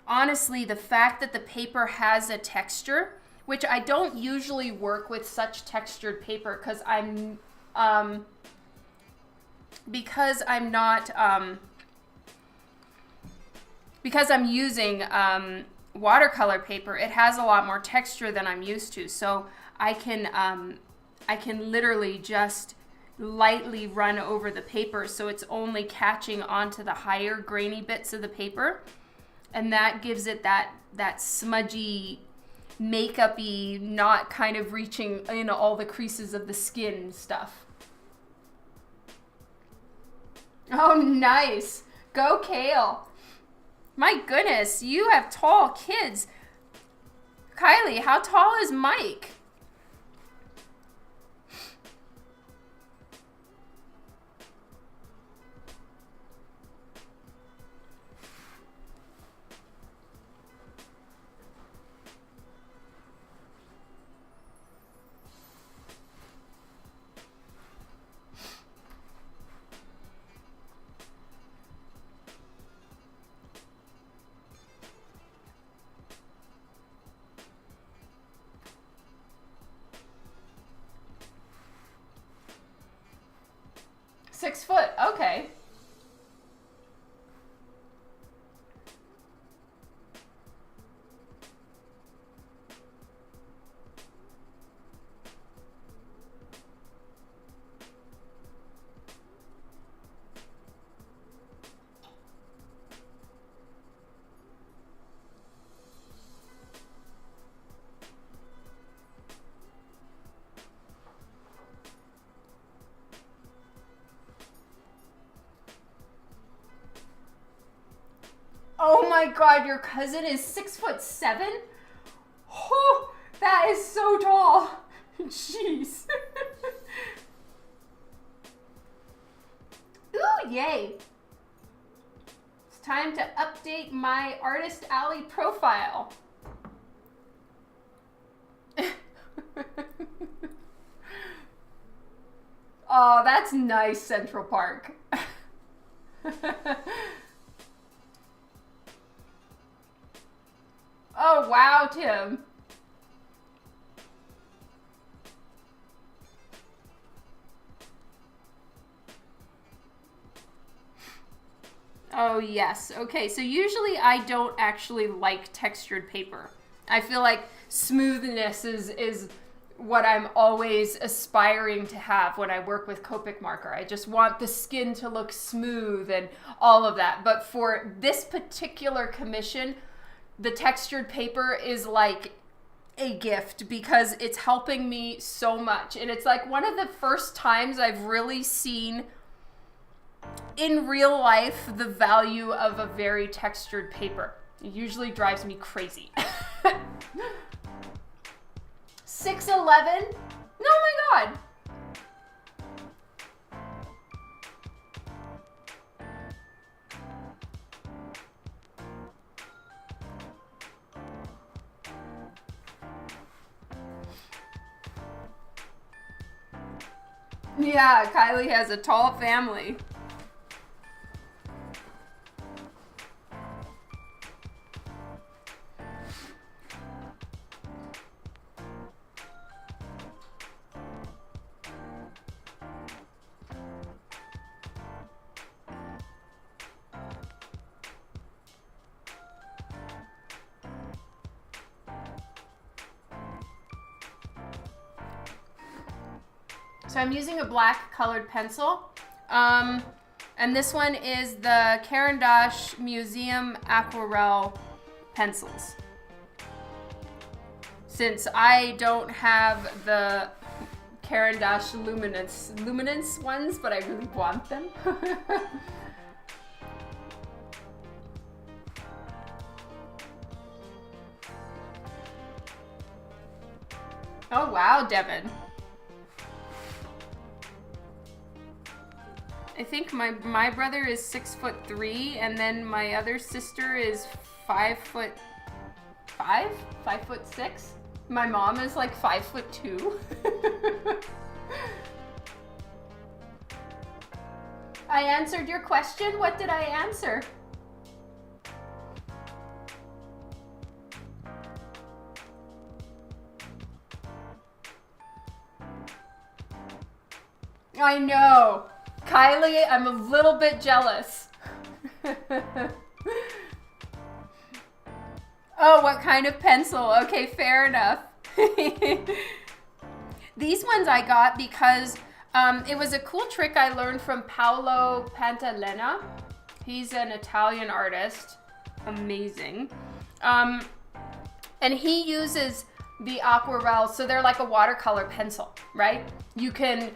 honestly, the fact that the paper has a texture, which I don't usually work with such textured paper because I'm using watercolor paper, it has a lot more texture than I'm used to. So I can literally just lightly run over the paper so it's only catching onto the higher grainy bits of the paper, and that gives it that smudgy, makeup-y, not kind of reaching in all the creases of the skin stuff. Oh, nice. Go Kale. My goodness, you have tall kids. Kylie, how tall is Mike? Six foot, okay. Oh my God, your cousin is 6'7"? Oh, that is so tall. Jeez. Ooh, yay. It's time to update my Artist Alley profile. Oh, that's nice, Central Park. Oh, wow, Tim. Oh, yes. Okay, so usually I don't actually like textured paper. I feel like smoothness is what I'm always aspiring to have when I work with Copic marker. I just want the skin to look smooth and all of that. But for this particular commission, the textured paper is like a gift because it's helping me so much. And it's like one of the first times I've really seen in real life the value of a very textured paper. It usually drives me crazy. 6'11"? Oh my God. Yeah, Kylie has a tall family. So I'm using a black colored pencil. And this one is the Caran d'Ache Museum Aquarelle pencils. Since I don't have the Caran d'Ache luminance ones, but I really want them. Oh wow, Devin. I think my brother is 6'3", and then my other sister is 5'5", 5'6". My mom is like 5'2". I answered your question. What did I answer? I know. Kylie, I'm a little bit jealous. Oh, what kind of pencil? Okay, fair enough. These ones I got because it was a cool trick I learned from Paolo Pantalena. He's an Italian artist. Amazing. And he uses the aquarelle, so they're like a watercolor pencil, right? You can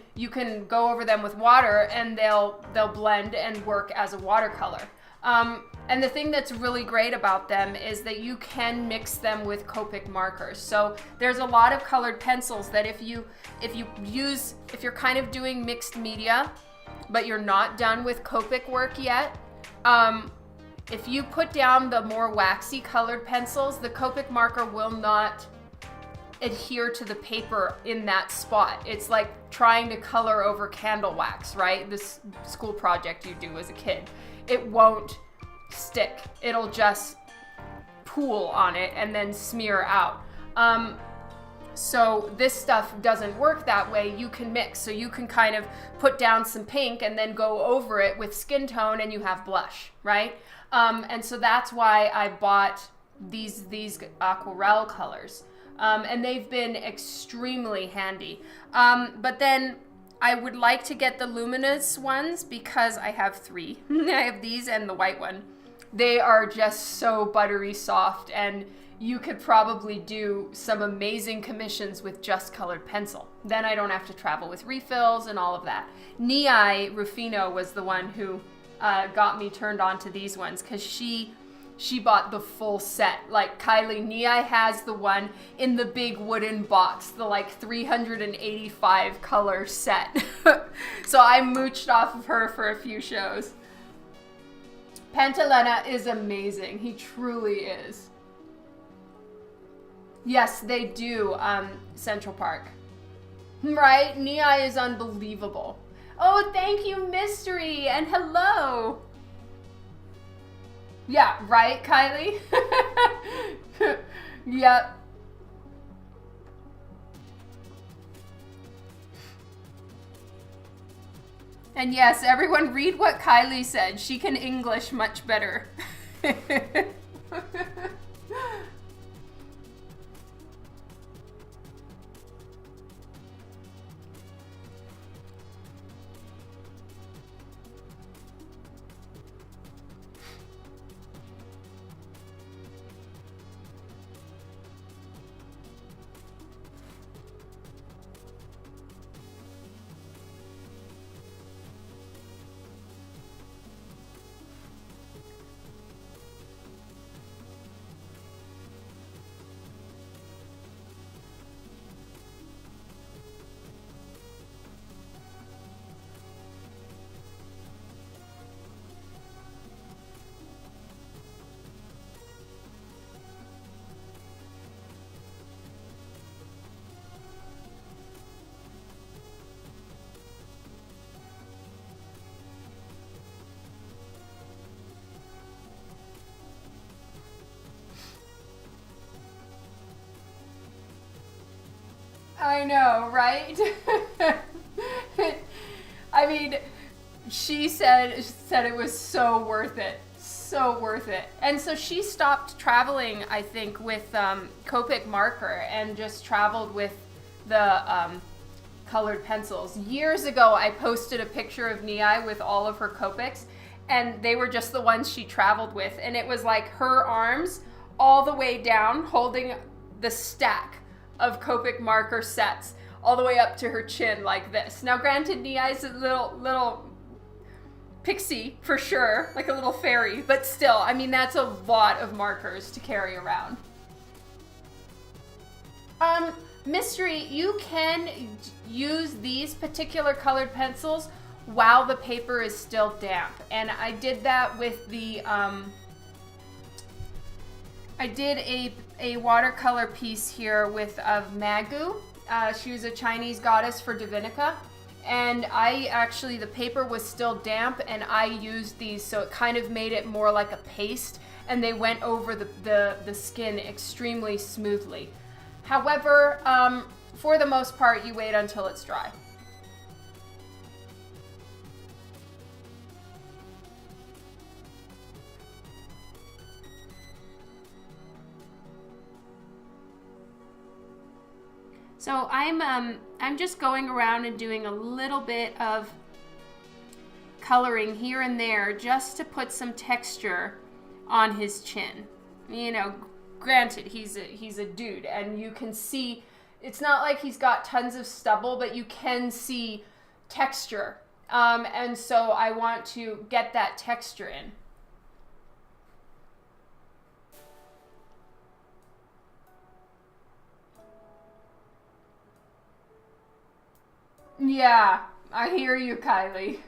go over them with water and they'll blend and work as a watercolor. And the thing that's really great about them is that you can mix them with Copic markers. So there's a lot of colored pencils that if you're kind of doing mixed media, but you're not done with Copic work yet, if you put down the more waxy colored pencils, the Copic marker will not adhere to the paper in that spot. It's like trying to color over candle wax, right? This school project you do as a kid. It won't stick. It'll just pool on it and then smear out. So this stuff doesn't work that way. You can mix. So you can kind of put down some pink and then go over it with skin tone and you have blush, right? And so that's why I bought these aquarelle colors. And they've been extremely handy. But then I would like to get the luminous ones because I have 3. I have these and the white one. They are just so buttery soft, and you could probably do some amazing commissions with just colored pencil. Then I don't have to travel with refills and all of that. Nei Rufino was the one who got me turned on to these ones because she bought the full set. Like Kylie, Nei has the one in the big wooden box, the like 385 color set. So I mooched off of her for a few shows. Pantalena is amazing. He truly is. Yes, they do, Central Park. Right? Nei is unbelievable. Oh, thank you, Mystery, and hello. Yeah, right, Kylie? Yep. And yes, everyone read what Kylie said. She can English much better. I know, right? I mean, she said it was so worth it. So worth it. And so she stopped traveling, I think, with Copic marker and just traveled with the colored pencils. Years ago, I posted a picture of McTeigue with all of her Copics, and they were just the ones she traveled with. And it was like her arms all the way down, holding the stack of Copic marker sets all the way up to her chin like this. Now, granted, McTeige's a little pixie for sure, like a little fairy, but still, I mean, that's a lot of markers to carry around. Mystery, you can use these particular colored pencils while the paper is still damp. And I did that with the, I did a watercolor piece here with Magu. She was a Chinese goddess for Divinica. And the paper was still damp, and I used these, so it kind of made it more like a paste, and they went over the skin extremely smoothly. However, for the most part, you wait until it's dry. So I'm just going around and doing a little bit of coloring here and there just to put some texture on his chin. You know, granted, he's a dude, and you can see, it's not like he's got tons of stubble, but you can see texture. And so I want to get that texture in. Yeah, I hear you, Kylie.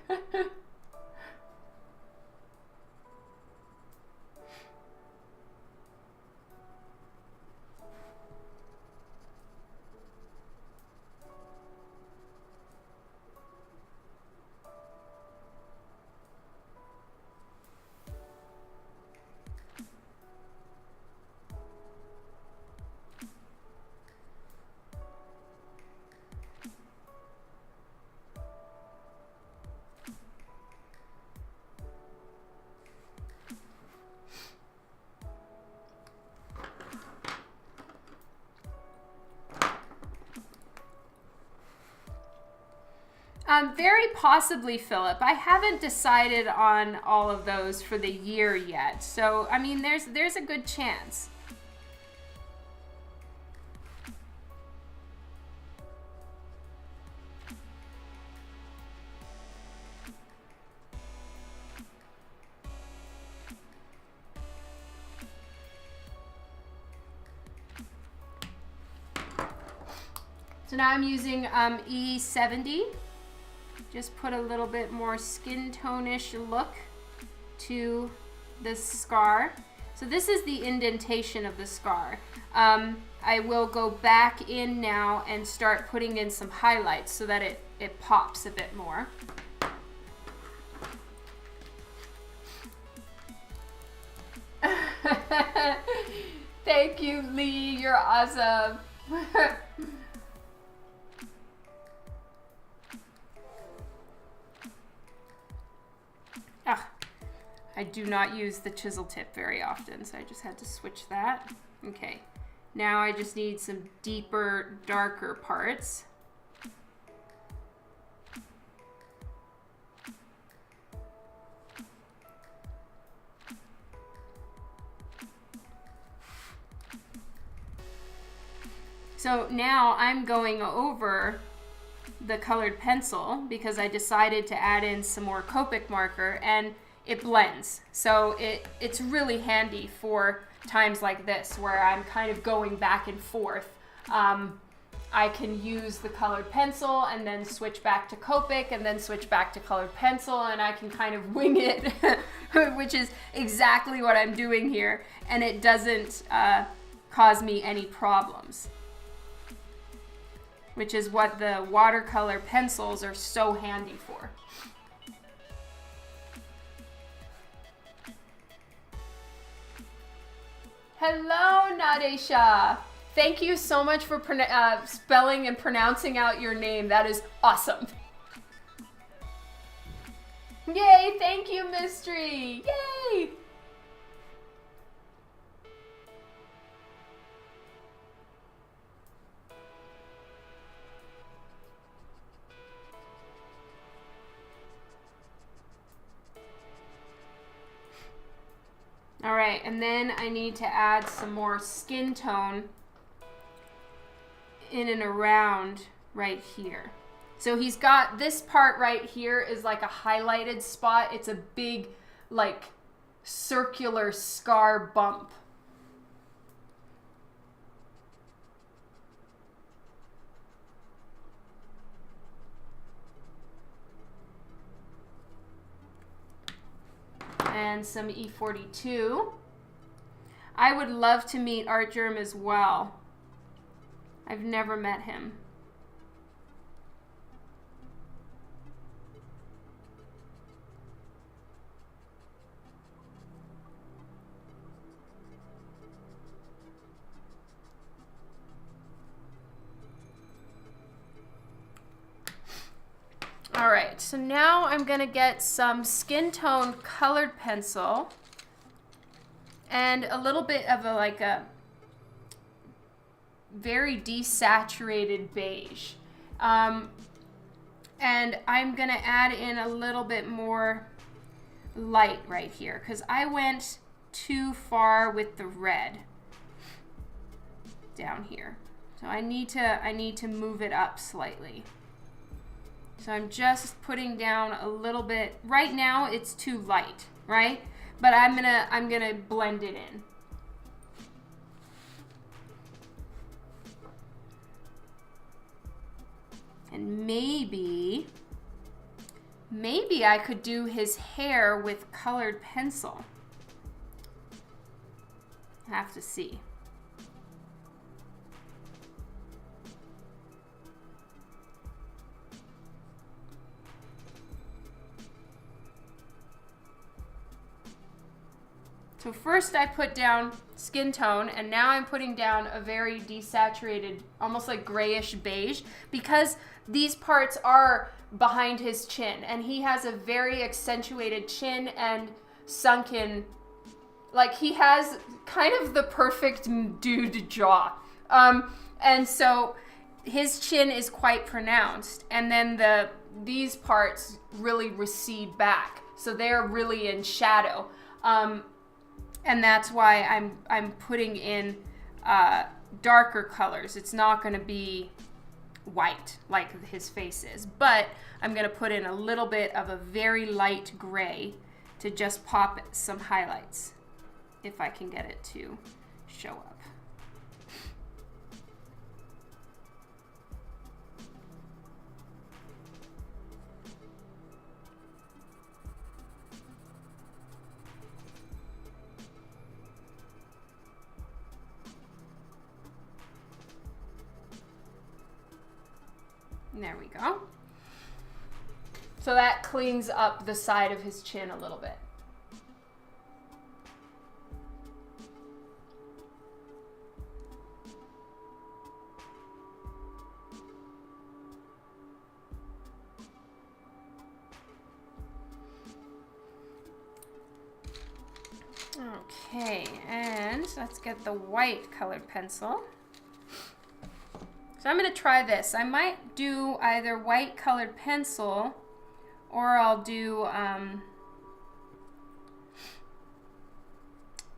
Very possibly, Philip. I haven't decided on all of those for the year yet. So, I mean, there's a good chance. So now I'm using E70. Just put a little bit more skin tone-ish look to this scar. So this is the indentation of the scar. I will go back in now and start putting in some highlights so that it pops a bit more. Thank you, Lee. You're awesome. I do not use the chisel tip very often, so I just had to switch that. Okay, now I just need some deeper, darker parts. So now I'm going over the colored pencil because I decided to add in some more Copic marker, and it blends. So it's really handy for times like this where I'm kind of going back and forth. I can use the colored pencil and then switch back to Copic and then switch back to colored pencil, and I can kind of wing it, which is exactly what I'm doing here, and it doesn't cause me any problems, which is what the watercolor pencils are so handy for. Hello, Nadesha. Thank you so much for spelling and pronouncing out your name. That is awesome. Yay, thank you, Mystery. Yay. All right, and then I need to add some more skin tone in and around right here. So he's got this part right here is like a highlighted spot. It's a big, like, circular scar bump. And some E42. I would love to meet Art Germ as well. I've never met him. All right, so now I'm gonna get some skin tone colored pencil and a little bit of a very desaturated beige. And I'm gonna add in a little bit more light right here because I went too far with the red down here. So I need to move it up slightly. So I'm just putting down a little bit. Right now it's too light, right? But I'm gonna blend it in. And maybe I could do his hair with colored pencil. I have to see. So first I put down skin tone, and now I'm putting down a very desaturated, almost like grayish beige, because these parts are behind his chin, and he has a very accentuated chin and sunken, like he has kind of the perfect dude jaw. And so his chin is quite pronounced, and then these parts really recede back, so they're really in shadow. And that's why I'm putting in darker colors. It's not going to be white like his face is, but I'm going to put in a little bit of a very light gray to just pop some highlights, if I can get it to show up. There we go. So that cleans up the side of his chin a little bit. Okay, and let's get the white colored pencil. So I'm going to try this. I might do either white colored pencil, or I'll do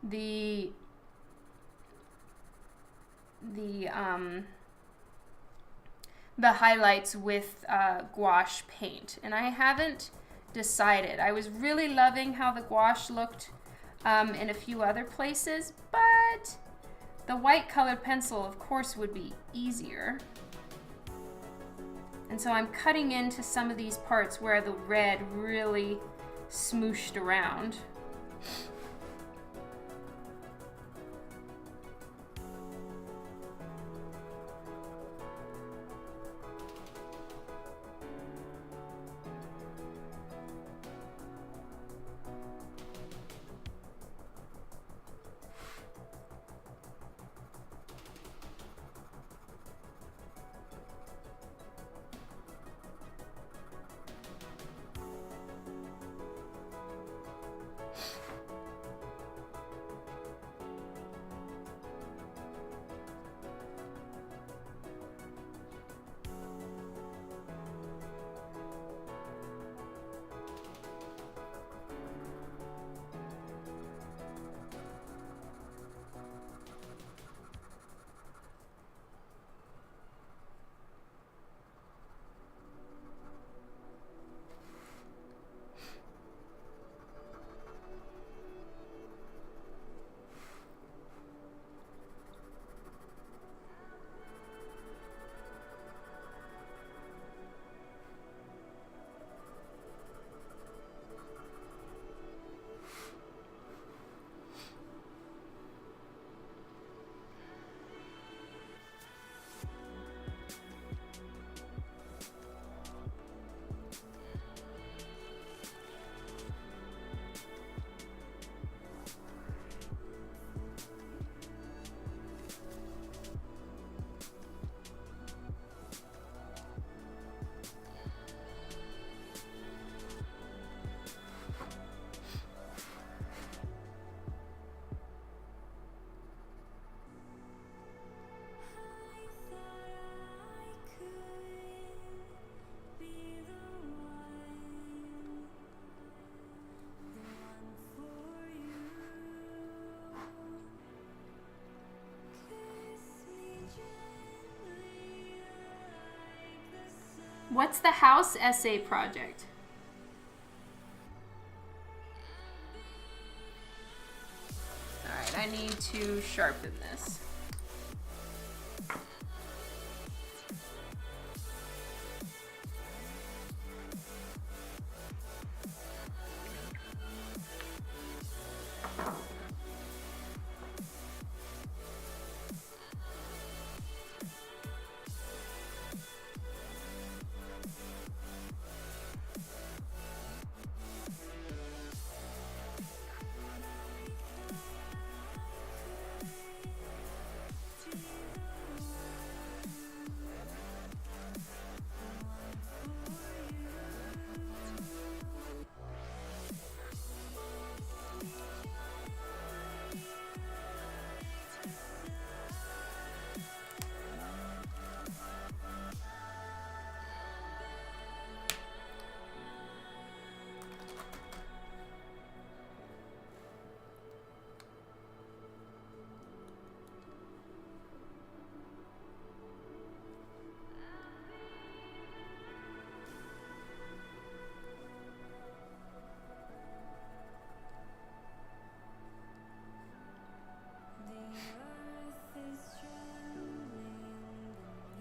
the highlights with gouache paint. And I haven't decided. I was really loving how the gouache looked in a few other places, but the white colored pencil, of course, would be easier. And so I'm cutting into some of these parts where the red really smooshed around. What's the house essay project? All right, I need to sharpen this.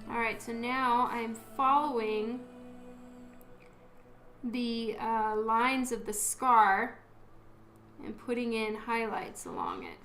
All right, so now I'm following the lines of the scar and putting in highlights along it.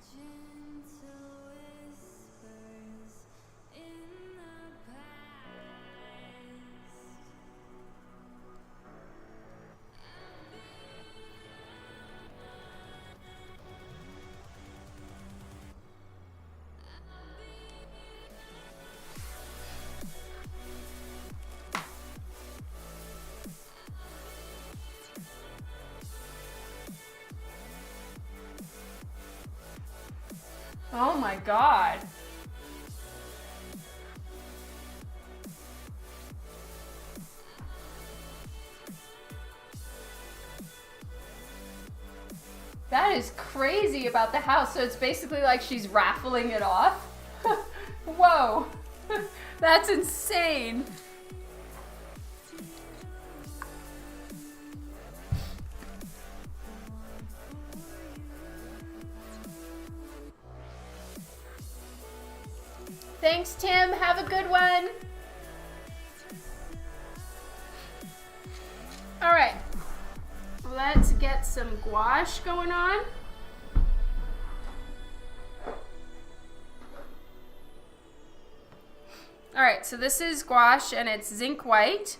Oh my God. That is crazy about the house. So it's basically like she's raffling it off. Whoa. That's insane. Thanks, Tim. Have a good one. All right. Let's get some gouache going on. All right, so this is gouache and it's zinc white.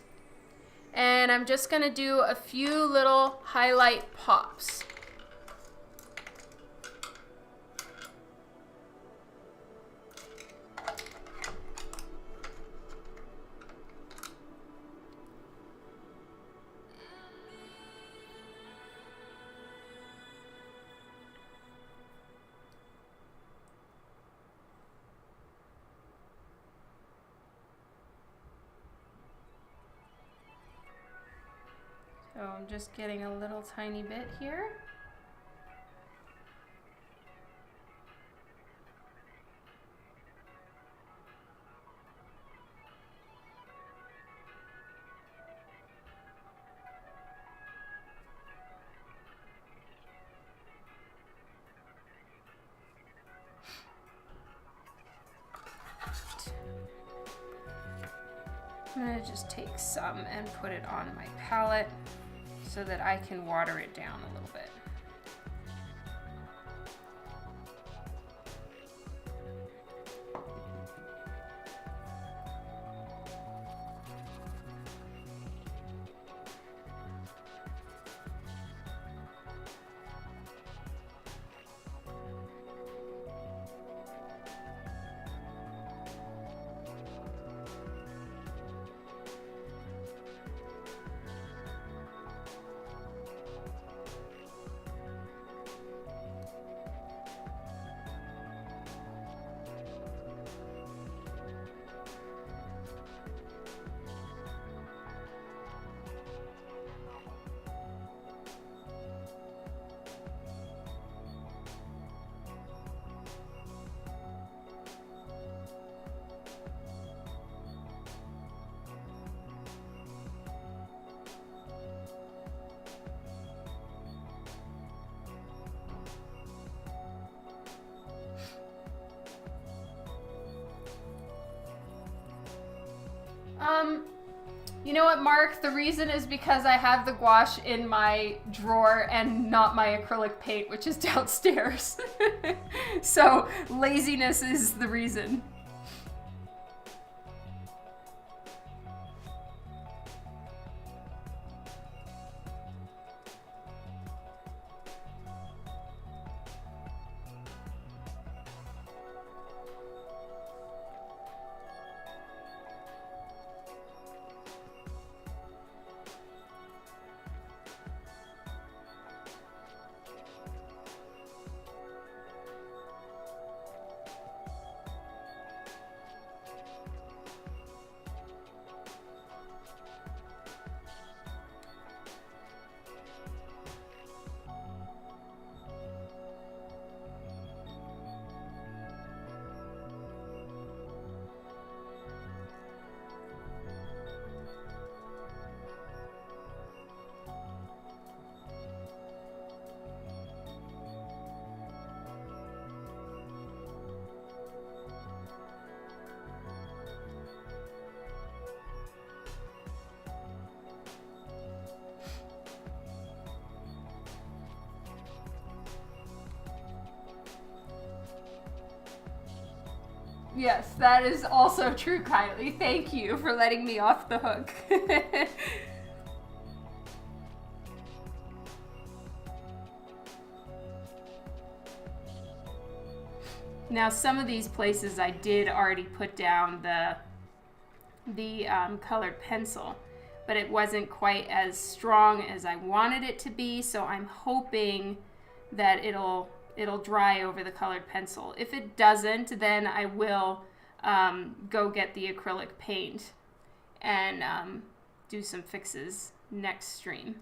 And I'm just gonna do a few little highlight pops. So I'm just getting a little tiny bit here. I'm gonna just take some and put it on my palette so that I can water it down a little bit. You know what, Mark? The reason is because I have the gouache in my drawer and not my acrylic paint, which is downstairs. So laziness is the reason. Yes, that is also true, Kylie. Thank you for letting me off the hook. Now, some of these places I did already put down the colored pencil, but it wasn't quite as strong as I wanted it to be, so I'm hoping that it'll dry over the colored pencil. If it doesn't, then I will go get the acrylic paint and do some fixes next stream.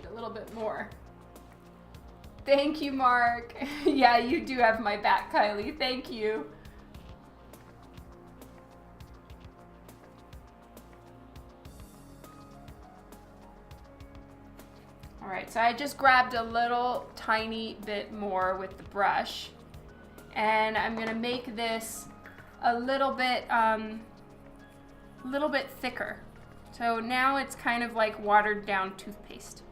A little bit more. Thank you, Mark. Yeah, you do have my back, Kylie. Thank you. All right, so I just grabbed a little tiny bit more with the brush, and I'm gonna make this a little bit thicker. So now it's kind of like watered down toothpaste.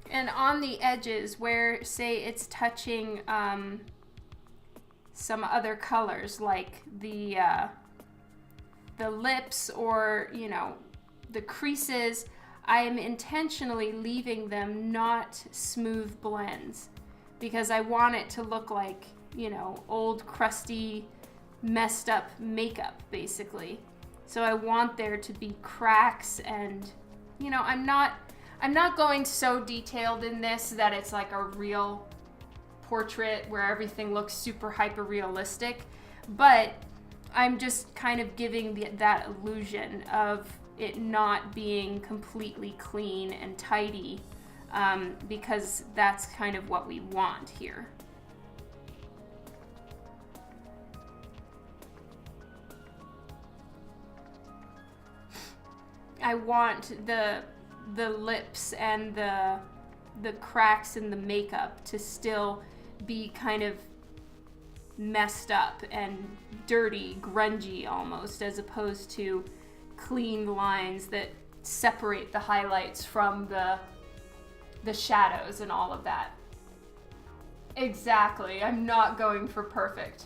And on the edges where, say, it's touching some other colors, like the lips or, you know, the creases, I'm intentionally leaving them not smooth blends because I want it to look like, you know, old, crusty, messed up makeup, basically. So I want there to be cracks and, you know, I'm not going so detailed in this that it's like a real portrait where everything looks super hyper realistic, but I'm just kind of giving that illusion of it not being completely clean and tidy, because that's kind of what we want here. I want the lips and the cracks in the makeup to still be kind of messed up and dirty, grungy almost, as opposed to clean lines that separate the highlights from the shadows and all of that. Exactly. I'm not going for perfect.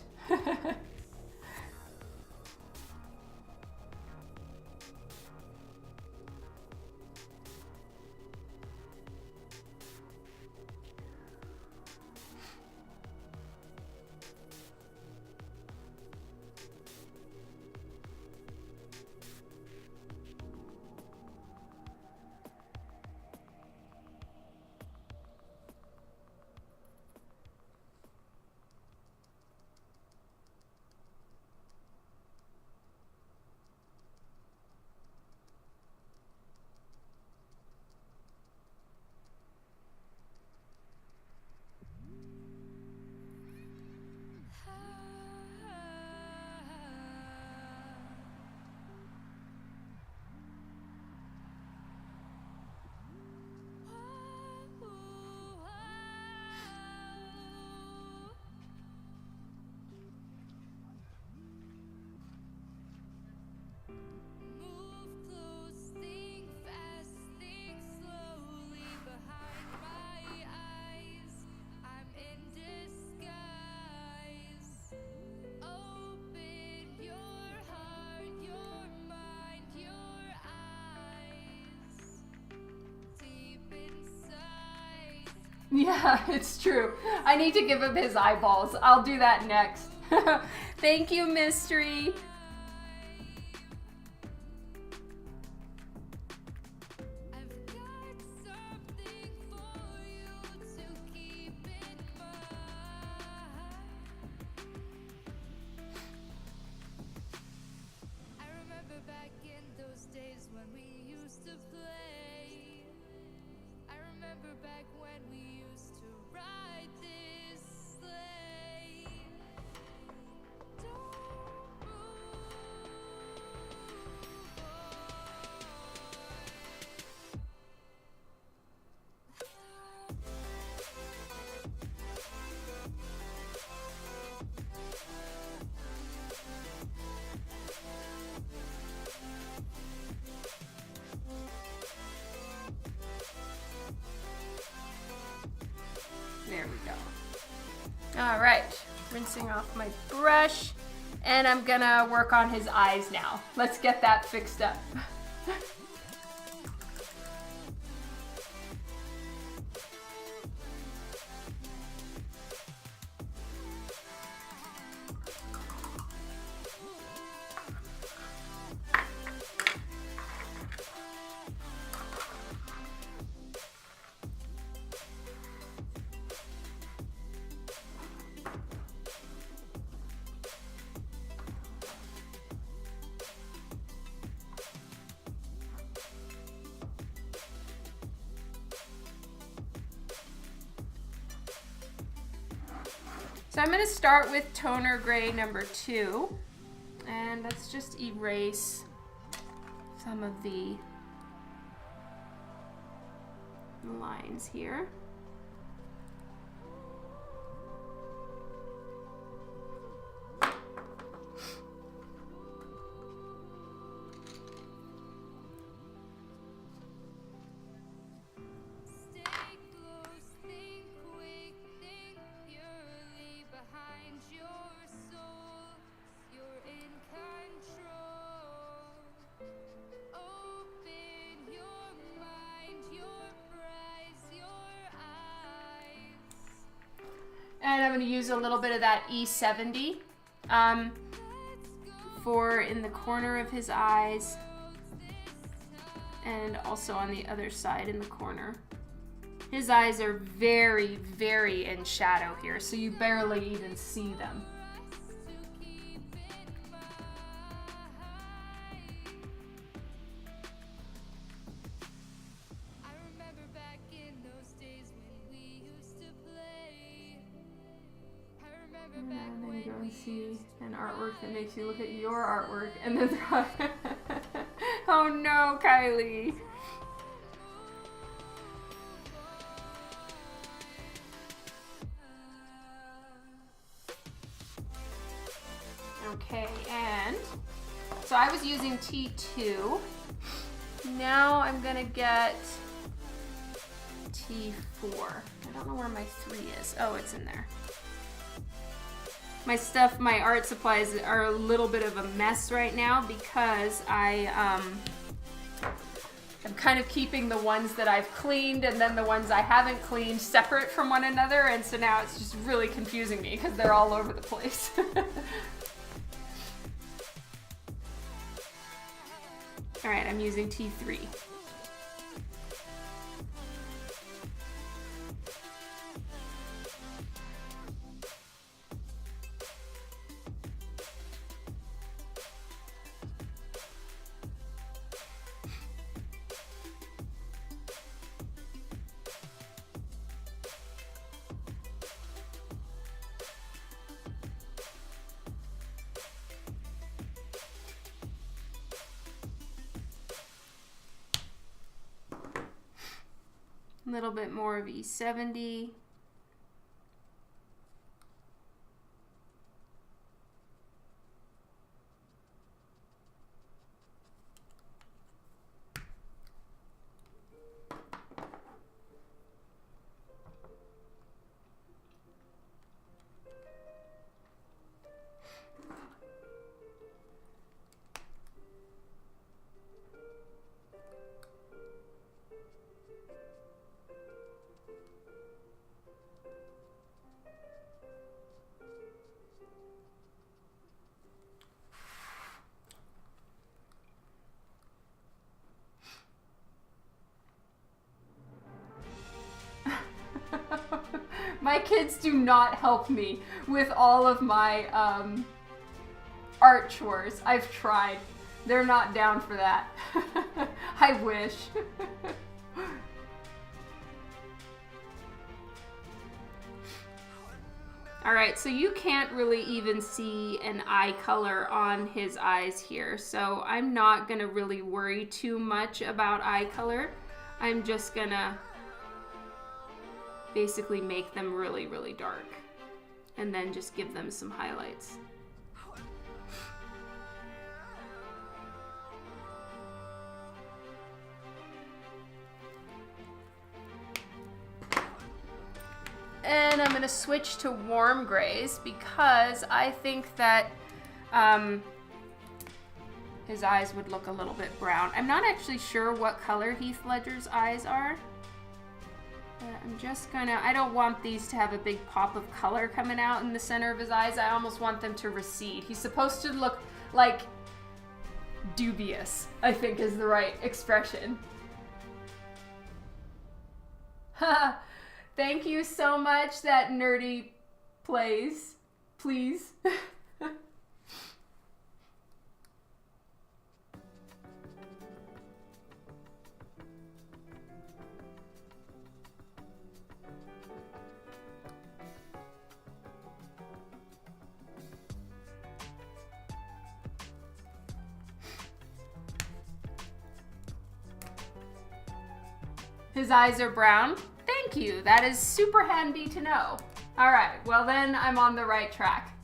Yeah, it's true. I need to give him his eyeballs. I'll do that next. Thank you, Mystery. There we go. All right, rinsing off my brush, and I'm gonna work on his eyes now. Let's get that fixed up. So I'm going to start with toner gray number 2, and let's just erase some of the lines here. And I'm going to use a little bit of that E70 for in the corner of his eyes and also on the other side in the corner. His eyes are very, very in shadow here, so you barely even see them. And then you go and see an artwork that makes you look at your artwork, and then oh no, Kylie. Okay, and so I was using T2. Now I'm gonna get T4. I don't know where my 3 is. Oh, it's in there. My stuff, my art supplies are a little bit of a mess right now because I'm kind of keeping the ones that I've cleaned and then the ones I haven't cleaned separate from one another, and so now it's just really confusing me because they're all over the place. All right, I'm using T3. A little bit more of E70. My kids do not help me with all of my art chores. I've tried. They're not down for that. I wish. All right, so you can't really even see an eye color on his eyes here, so I'm not gonna really worry too much about eye color. I'm just gonna basically make them really, really dark and then just give them some highlights. And I'm going to switch to warm grays because I think that his eyes would look a little bit brown. I'm not actually sure what color Heath Ledger's eyes are. I'm just gonna, I don't want these to have a big pop of color coming out in the center of his eyes. I almost want them to recede. He's supposed to look like dubious, I think is the right expression. Thank you so much, that nerdy plays, please. His eyes are brown. Thank you. That is super handy to know. All right. Well, then I'm on the right track.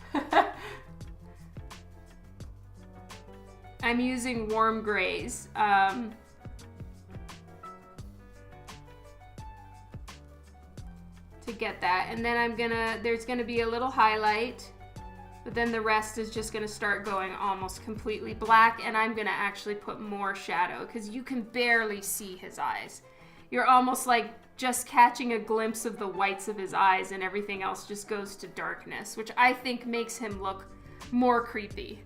I'm using warm grays. To get that. And then there's gonna be a little highlight, but then the rest is just gonna start going almost completely black, and I'm gonna actually put more shadow because you can barely see his eyes. You're almost like just catching a glimpse of the whites of his eyes, and everything else just goes to darkness, which I think makes him look more creepy.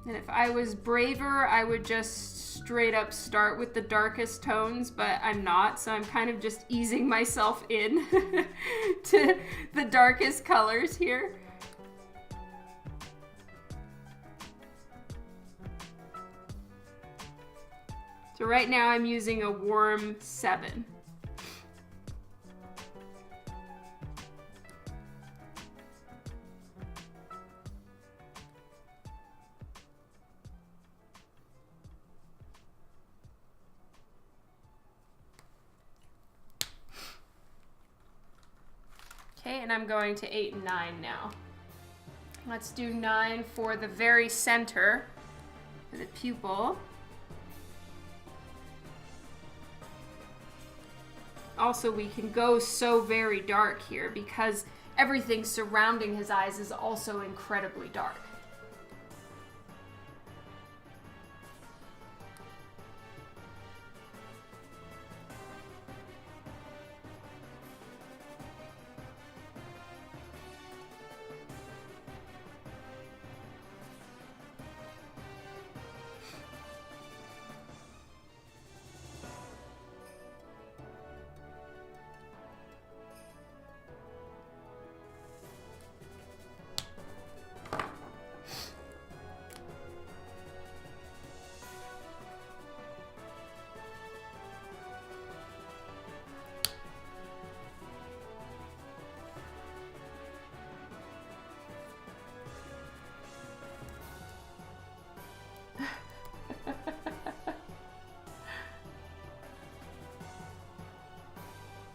And if I was braver, I would just straight up start with the darkest tones, but I'm not, so I'm kind of just easing myself in to the darkest colors here. So right now I'm using a warm 7. Okay, and I'm going to 8 and 9 now. Let's do 9 for the very center, for the pupil. Also, we can go so very dark here because everything surrounding his eyes is also incredibly dark.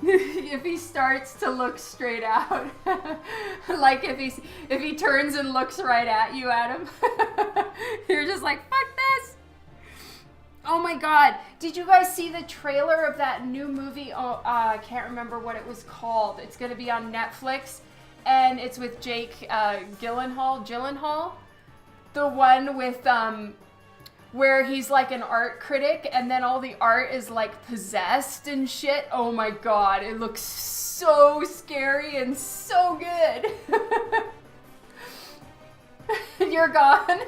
If he starts to look straight out, like if he turns and looks right at you, Adam, you're just like, fuck this. Oh my God, did you guys see the trailer of that new movie? Oh, I can't remember what it was called. It's gonna be on Netflix, and it's with Jake Gyllenhaal, the one with where he's like an art critic and then all the art is like possessed and shit. Oh my God, it looks so scary and so good. You're gone.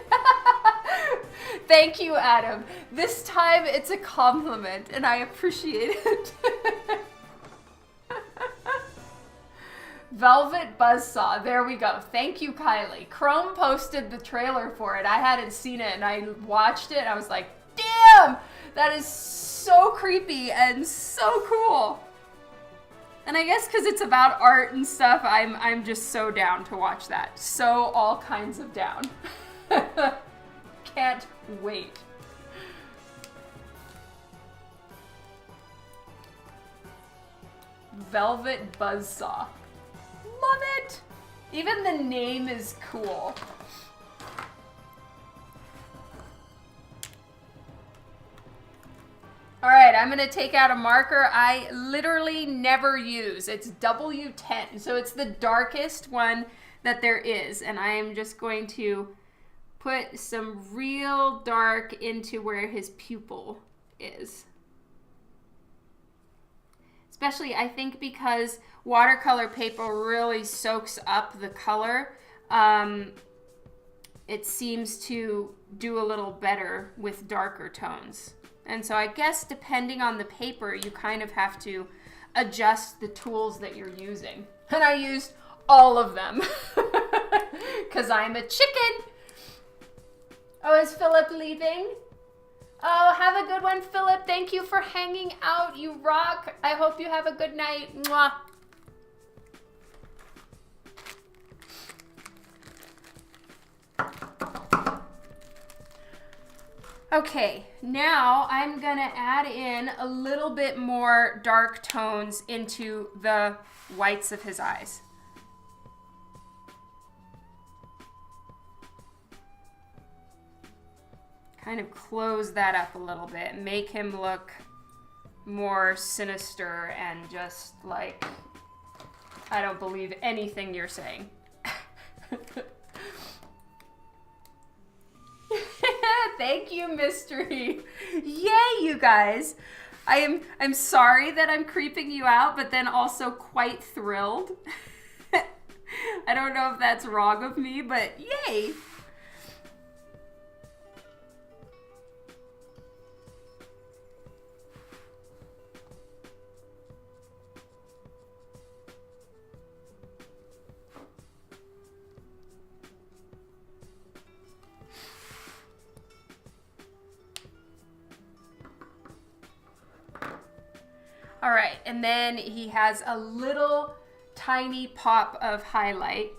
Thank you, Adam. This time it's a compliment and I appreciate it. Velvet Buzzsaw. There we go. Thank you, Kylie. Chrome posted the trailer for it. I hadn't seen it and I watched it and I was like, damn, that is so creepy and so cool. And I guess because it's about art and stuff, I'm just so down to watch that. So all kinds of down. Can't wait. Velvet Buzzsaw. Love it! Even the name is cool. Alright, I'm gonna take out a marker I literally never use. It's W10, so it's the darkest one that there is. And I am just going to put some real dark into where his pupil is. Especially, I think, because watercolor paper really soaks up the color. It seems to do a little better with darker tones. And so I guess depending on the paper, you kind of have to adjust the tools that you're using. And I used all of them because I'm a chicken. Oh, is Philip leaving? Oh, have a good one, Philip. Thank you for hanging out. You rock. I hope you have a good night. Mwah. Okay, now I'm gonna add in a little bit more dark tones into the whites of his eyes. Kind of close that up a little bit, make him look more sinister and just like, I don't believe anything you're saying. Thank you, Mystery. Yay, you guys. I'm sorry that I'm creeping you out, but then also quite thrilled. I don't know if that's wrong of me, but yay. All right, and then he has a little tiny pop of highlight.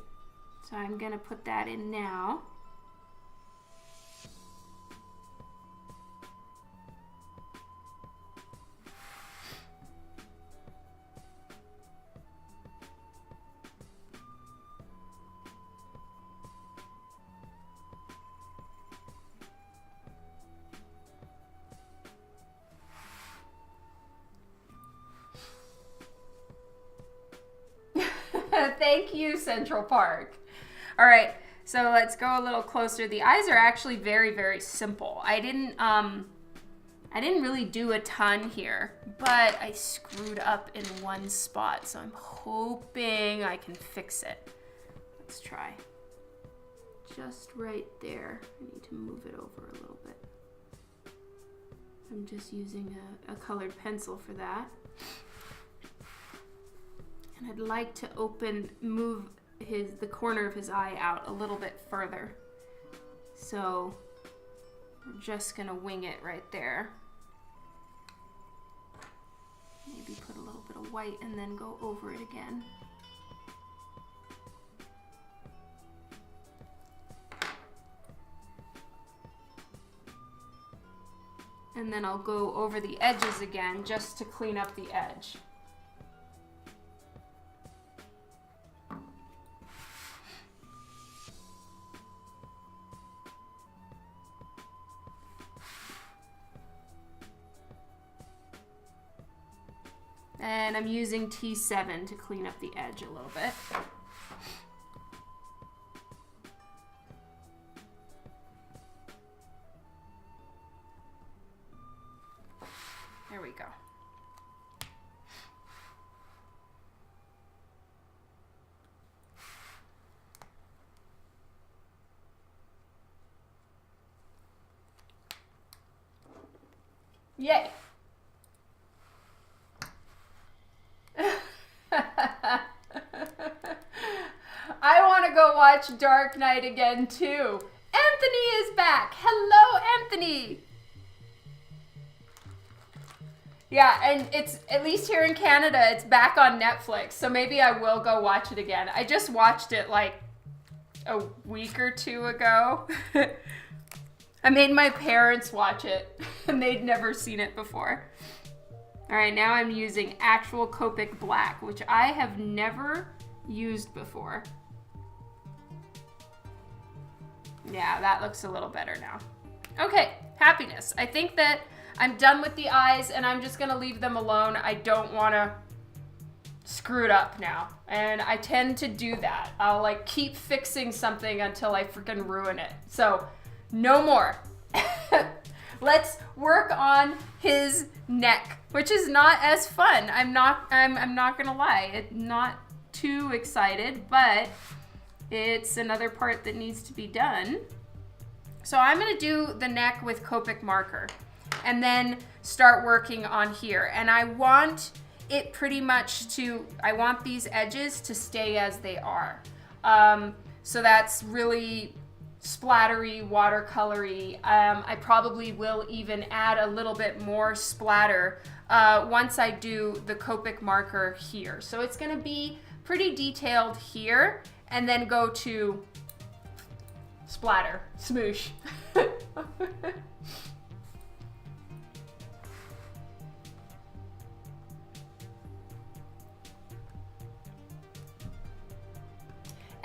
So I'm gonna put that in now. Thank you, Central Park. All right, so let's go a little closer. The eyes are actually very, very simple. I didn't really do a ton here, but I screwed up in one spot, so I'm hoping I can fix it. Let's try. Just right there. I need to move it over a little bit. I'm just using a colored pencil for that. And I'd like to move the corner of his eye out a little bit further. So we're just gonna wing it right there. Maybe put a little bit of white and then go over it again. And then I'll go over the edges again just to clean up the edge. And I'm using T7 to clean up the edge a little bit. There we go. Yay. I want to go watch Dark Knight again too. Anthony is back. Hello, Anthony. Yeah, and it's, at least here in Canada, it's back on Netflix, so maybe I will go watch it again. I just watched it like a week or two ago. I made my parents watch it, and they'd never seen it before. All right, now I'm using actual Copic black, which I have never used before. Yeah, that looks a little better now. Okay, happiness. I think that I'm done with the eyes and I'm just gonna leave them alone. I don't wanna screw it up now. And I tend to do that. I'll like keep fixing something until I freaking ruin it. So no more. Let's work on his neck, which is not as fun. I'm not gonna lie. It's not too excited, but it's another part that needs to be done. So I'm gonna do the neck with Copic marker and then start working on here. And I want it pretty much I want these edges to stay as they are. So that's really splattery, watercolory. I probably will even add a little bit more splatter once I do the Copic marker here. So it's gonna be pretty detailed here and then go to splatter, smoosh.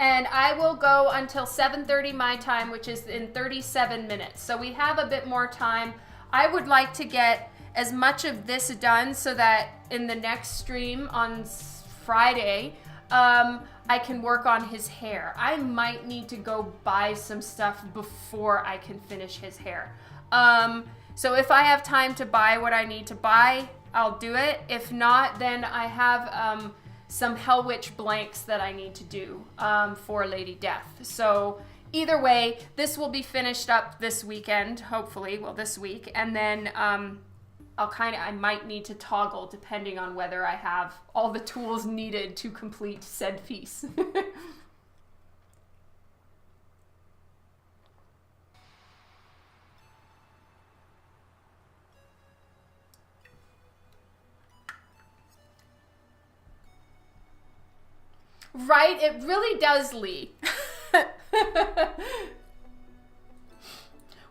And I will go until 7:30 my time, which is in 37 minutes. So we have a bit more time. I would like to get as much of this done so that in the next stream on Friday, I can work on his hair. I might need to go buy some stuff before I can finish his hair. So if I have time to buy what I need to buy, I'll do it. If not, then I have some Hell Witch blanks that I need to do for Lady Death. So either way, this will be finished up this weekend, hopefully, well, this week. And then I might need to toggle depending on whether I have all the tools needed to complete said piece. Right? It really does, Lee.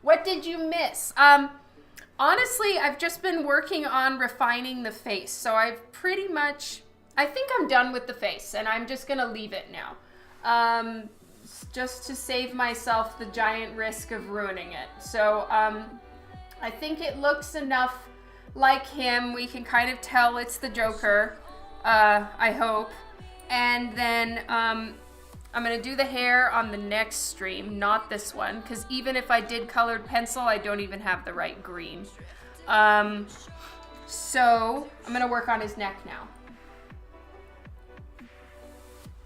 What did you miss? Honestly, I've just been working on refining the face. So I've pretty much, I think I'm done with the face and I'm just going to leave it now. Just to save myself the giant risk of ruining it. So I think it looks enough like him. We can kind of tell it's the Joker, I hope. And then I'm going to do the hair on the next stream, not this one, because even if I did colored pencil, I don't even have the right green. So I'm going to work on his neck now.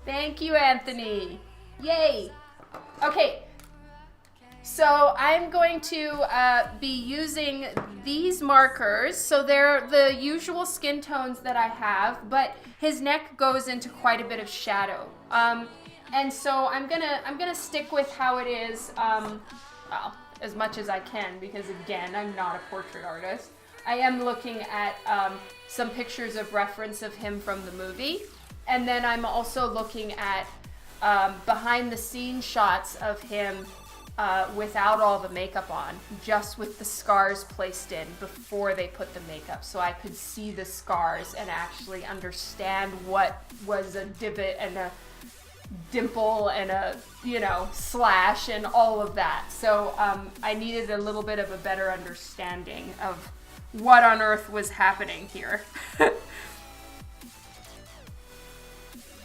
Thank you, Anthony. Yay. Okay. So I'm going to be using these markers. So they're the usual skin tones that I have, but his neck goes into quite a bit of shadow. And so I'm gonna stick with how it is, well, as much as I can, because again, I'm not a portrait artist. I am looking at some pictures of reference of him from the movie, and then I'm also looking at behind the scenes shots of him without all the makeup on, just with the scars placed in before they put the makeup, so I could see the scars and actually understand what was a divot and a dimple and a, you know, slash and all of that. So I needed a little bit of a better understanding of what on earth was happening here.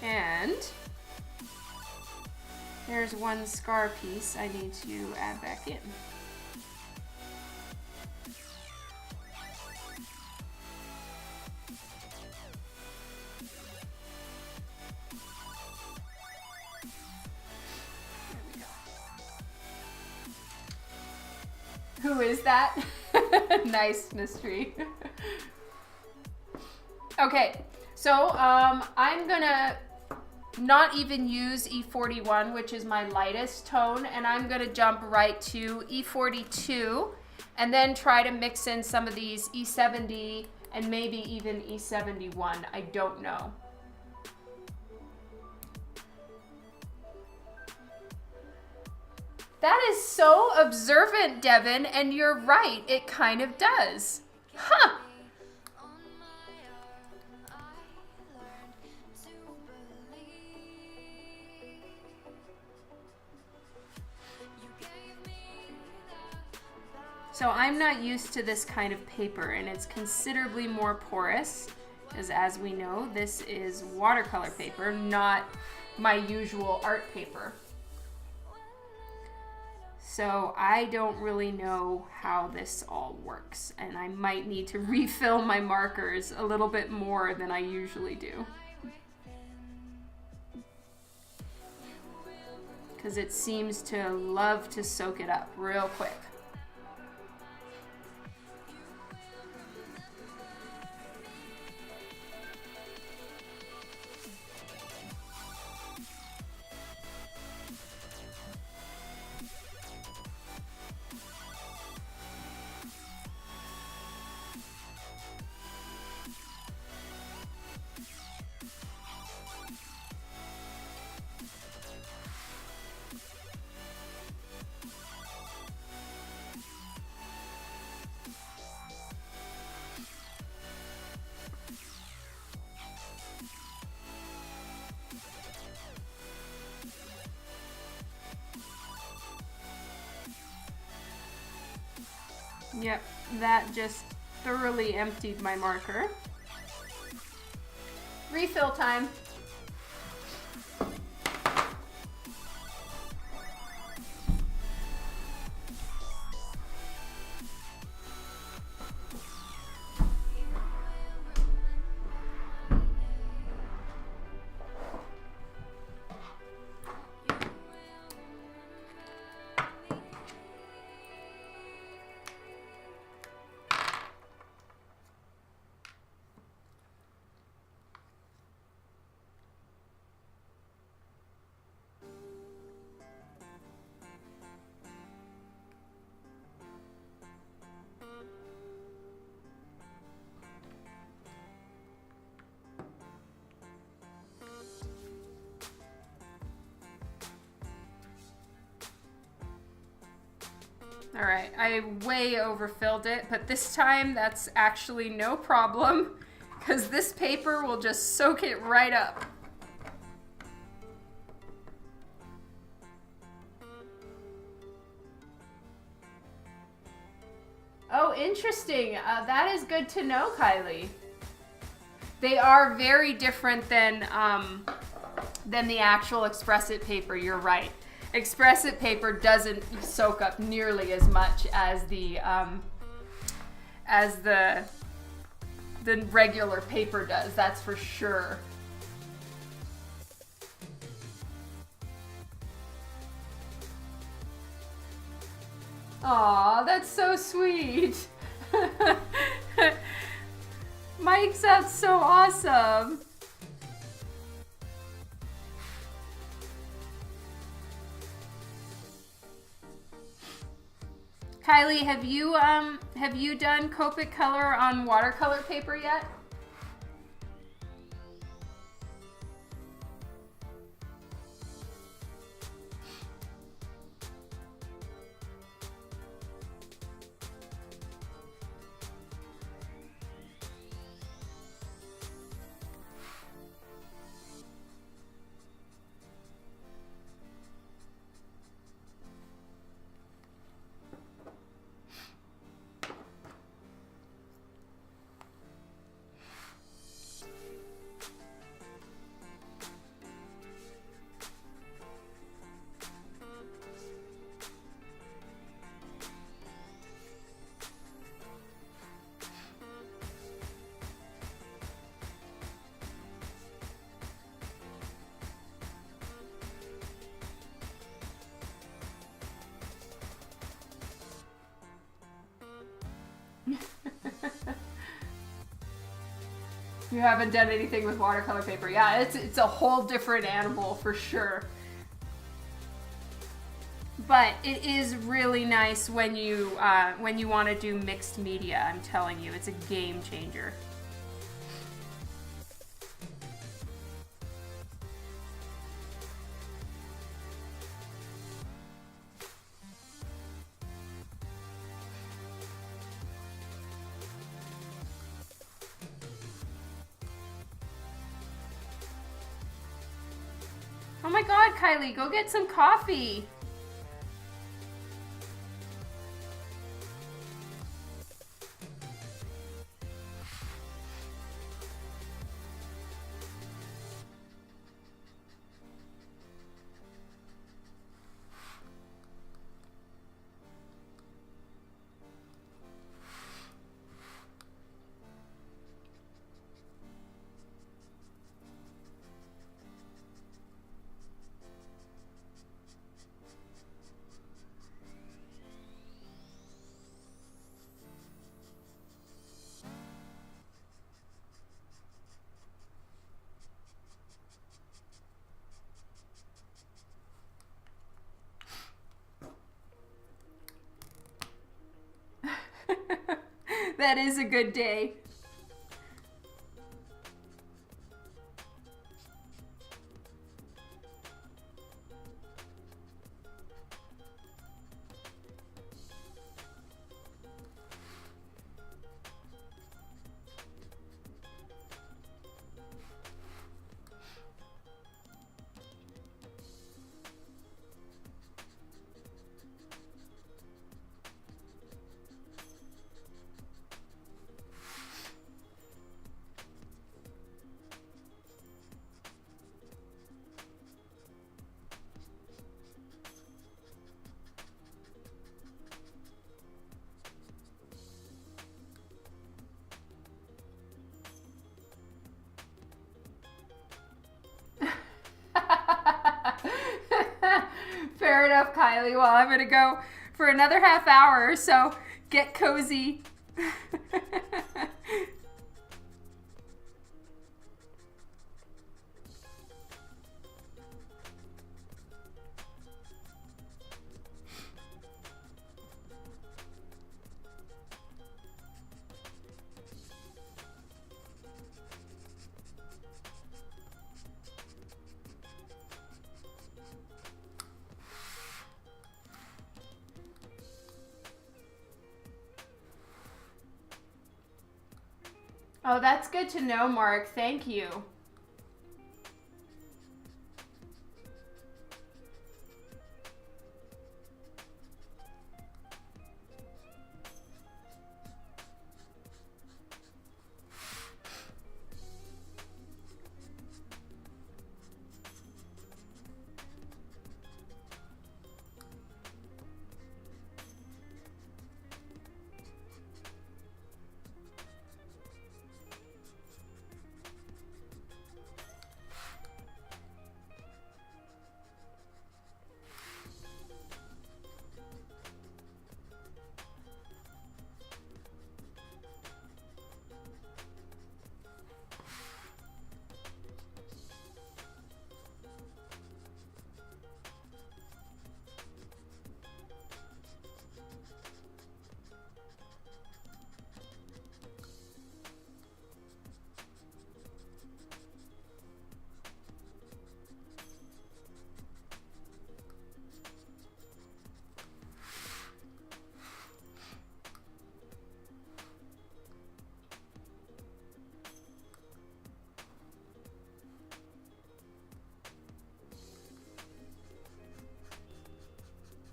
And there's one scar piece I need to add back in. Who is that? Nice mystery. Okay, so I'm gonna not even use E41, which is my lightest tone, and I'm gonna jump right to E42 and then try to mix in some of these E70 and maybe even E71, I don't know. That is so observant, Devin, and you're right, it kind of does. Huh. So I'm not used to this kind of paper, and it's considerably more porous, because as we know, this is watercolor paper, not my usual art paper. So I don't really know how this all works, and I might need to refill my markers a little bit more than I usually do. Because it seems to love to soak it up real quick. Yep, that just thoroughly emptied my marker. Refill time. All right, I way overfilled it, but this time that's actually no problem because this paper will just soak it right up. Oh, interesting. That is good to know, Kylie. They are very different than the actual Express-It paper. You're right. Express-It paper doesn't soak up nearly as much as the regular paper does. That's for sure. Aw, that's so sweet. Mike, that's so awesome. Kylie, have you done Copic color on watercolor paper yet? You haven't done anything with watercolor paper. Yeah, it's a whole different animal for sure. But it is really nice when you want to do mixed media. I'm telling you, it's a game changer. Oh my God, Kylie, go get some coffee. That is a good day. Fair enough, Kylie. Well, I'm gonna go for another half hour or so. Get cozy. Oh, that's good to know, Mark. Thank you.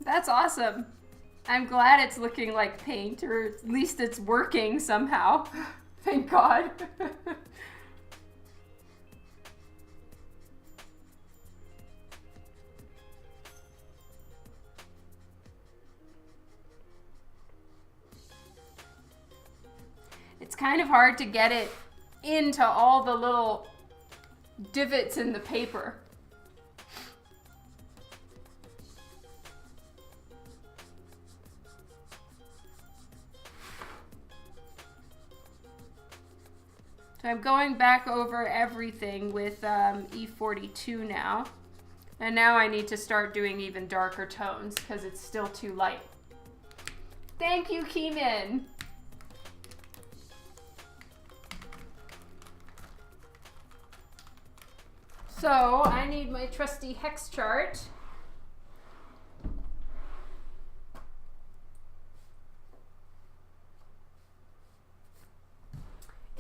That's awesome. I'm glad it's looking like paint, or at least it's working somehow. Thank God. It's kind of hard to get it into all the little divots in the paper. So I'm going back over everything with E42 now. And now I need to start doing even darker tones because it's still too light. Thank you, Keeman. So I need my trusty hex chart.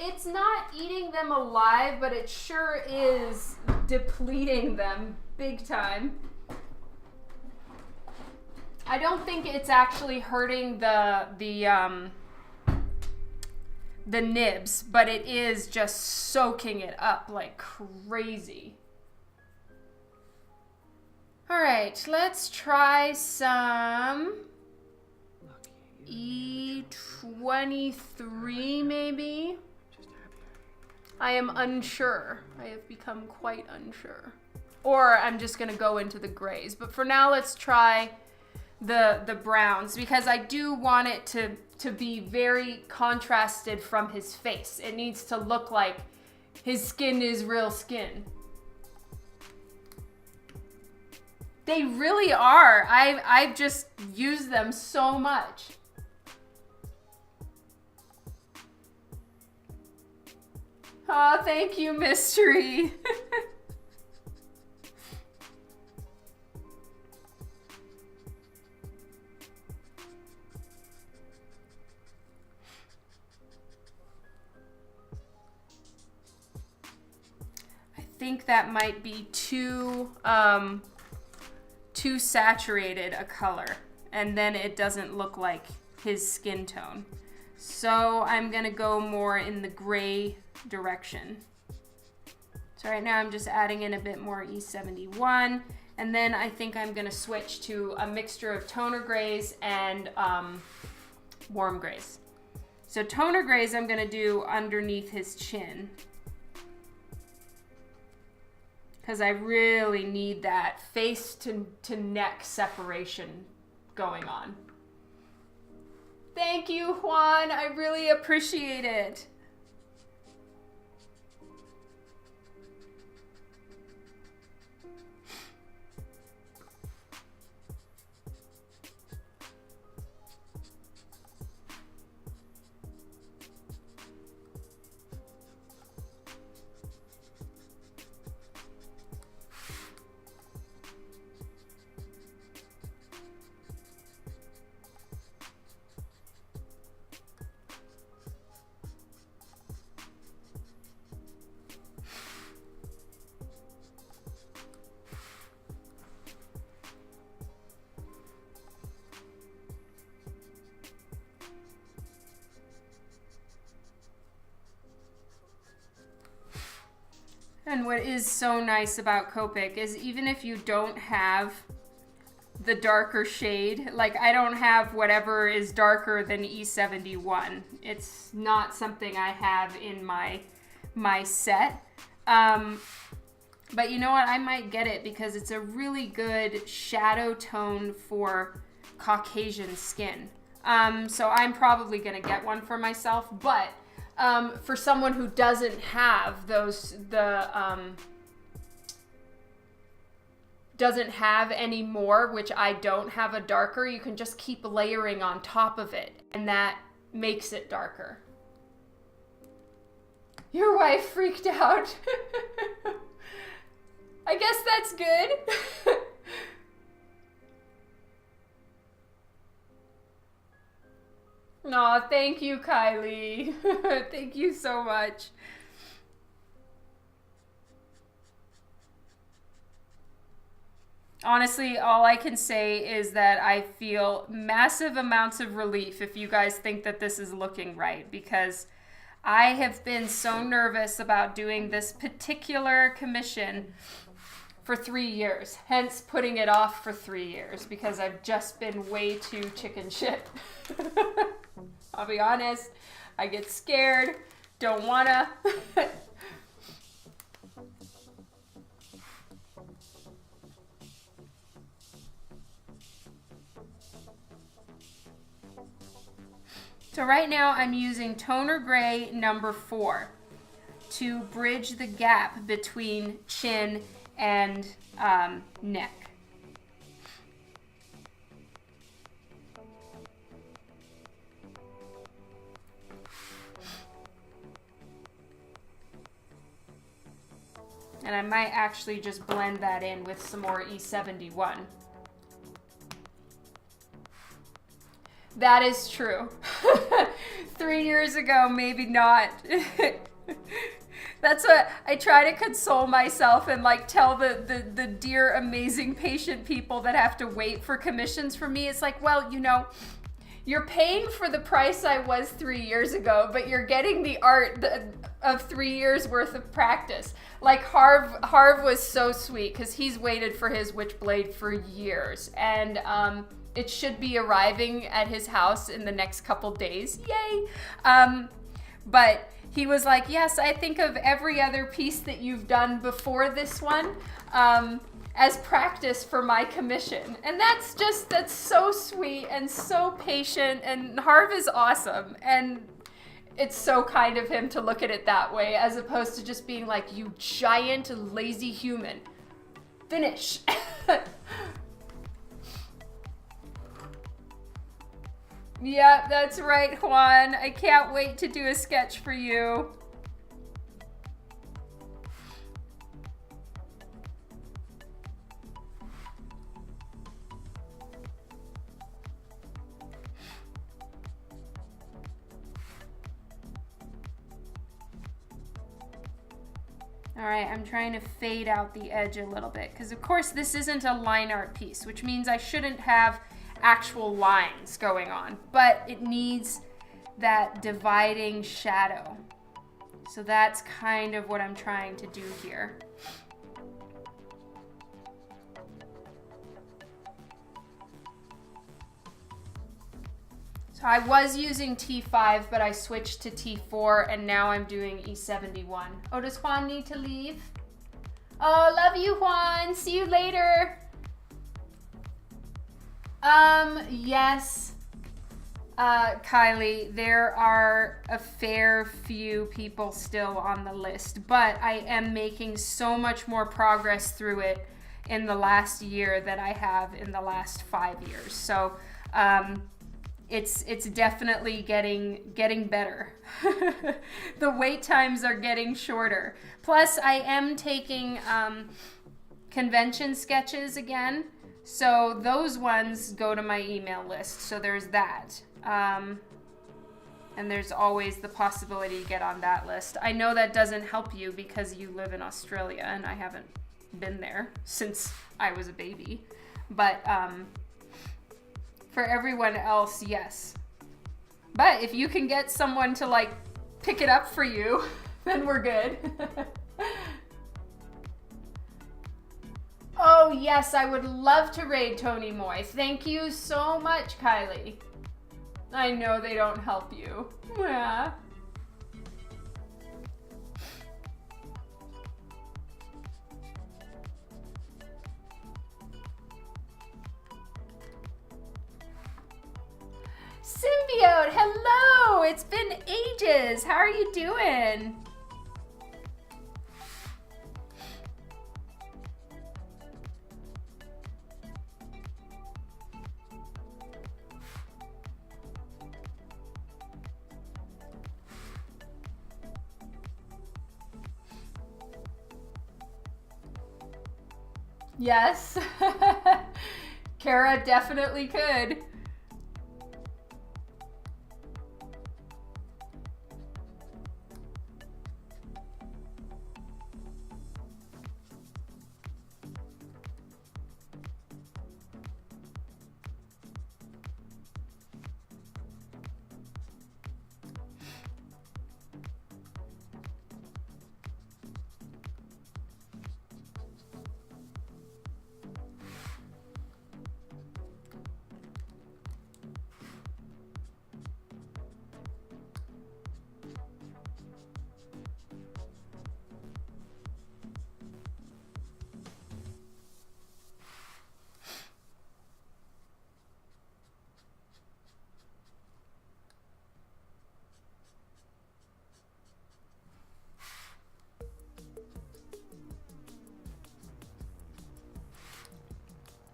It's not eating them alive, but it sure is depleting them big time. I don't think it's actually hurting the nibs, but it is just soaking it up like crazy. All right, let's try some E23 maybe. I am unsure. I have become quite unsure. Or I'm just gonna go into the grays. But for now, let's try the browns because I do want it to be very contrasted from his face. It needs to look like his skin is real skin. They really are. I've just used them so much. Oh, thank you, Mystery. I think that might be too saturated a color, and then it doesn't look like his skin tone. So I'm gonna go more in the gray direction. So right now I'm just adding in a bit more E71, and then I think I'm gonna switch to a mixture of toner grays and warm grays. So toner grays I'm gonna do underneath his chin, because I really need that face to neck separation going on. Thank you, Juan. I really appreciate it. And what is so nice about Copic is even if you don't have the darker shade, like I don't have whatever is darker than E71. It's not something I have in my set. But you know what? I might get it because it's a really good shadow tone for Caucasian skin. So I'm probably gonna get one for myself, but for someone who doesn't have doesn't have any more, which I don't have a darker, you can just keep layering on top of it, and that makes it darker. Your wife freaked out. I guess that's good. Aw, thank you, Kylie. Thank you so much. Honestly, all I can say is that I feel massive amounts of relief if you guys think that this is looking right, because I have been so nervous about doing this particular commission for 3 years, hence putting it off for 3 years, because I've just been way too chicken shit. I'll be honest, I get scared, don't wanna. So right now I'm using Toner Gray number 4 to bridge the gap between chin and neck. And I might actually just blend that in with some more E71. That is true. 3 years ago, maybe not. That's what I try to console myself and like tell the dear, amazing patient people that have to wait for commissions from me. It's like, well, you know, you're paying for the price I was 3 years ago, but you're getting the art of 3 years worth of practice. Like Harv was so sweet because he's waited for his Witchblade for years, and it should be arriving at his house in the next couple days. Yay! But he was like, yes, I think of every other piece that you've done before this one as practice for my commission. And that's so sweet and so patient, and Harv is awesome. And it's so kind of him to look at it that way, as opposed to just being like, you giant lazy human. Finish. Yeah, that's right, Juan. I can't wait to do a sketch for you. All right, I'm trying to fade out the edge a little bit, because of course this isn't a line art piece, which means I shouldn't have actual lines going on, but it needs that dividing shadow. So that's kind of what I'm trying to do here. So I was using T5, but I switched to T4, and now I'm doing E71. Oh, does Juan need to leave? Oh, love you, Juan. See you later. Yes, Kylie, there are a fair few people still on the list, but I am making so much more progress through it in the last year than I have in the last 5 years. So, it's definitely getting better. The wait times are getting shorter. Plus, I am taking, convention sketches again. So those ones go to my email list. So there's that. And there's always the possibility to get on that list. I know that doesn't help you because you live in Australia and I haven't been there since I was a baby. But for everyone else, yes. But if you can get someone to like pick it up for you, then we're good. Oh yes, I would love to raid Tony Moy. Thank you so much, Kylie. I know they don't help you. Yeah. Symbiote, hello! It's been ages. How are you doing? Yes. Kara definitely could.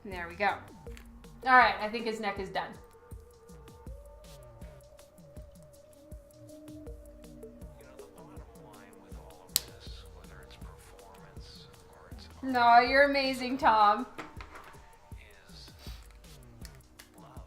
There we go. All right, I think his neck is done. No, you're amazing, Tom. Is love.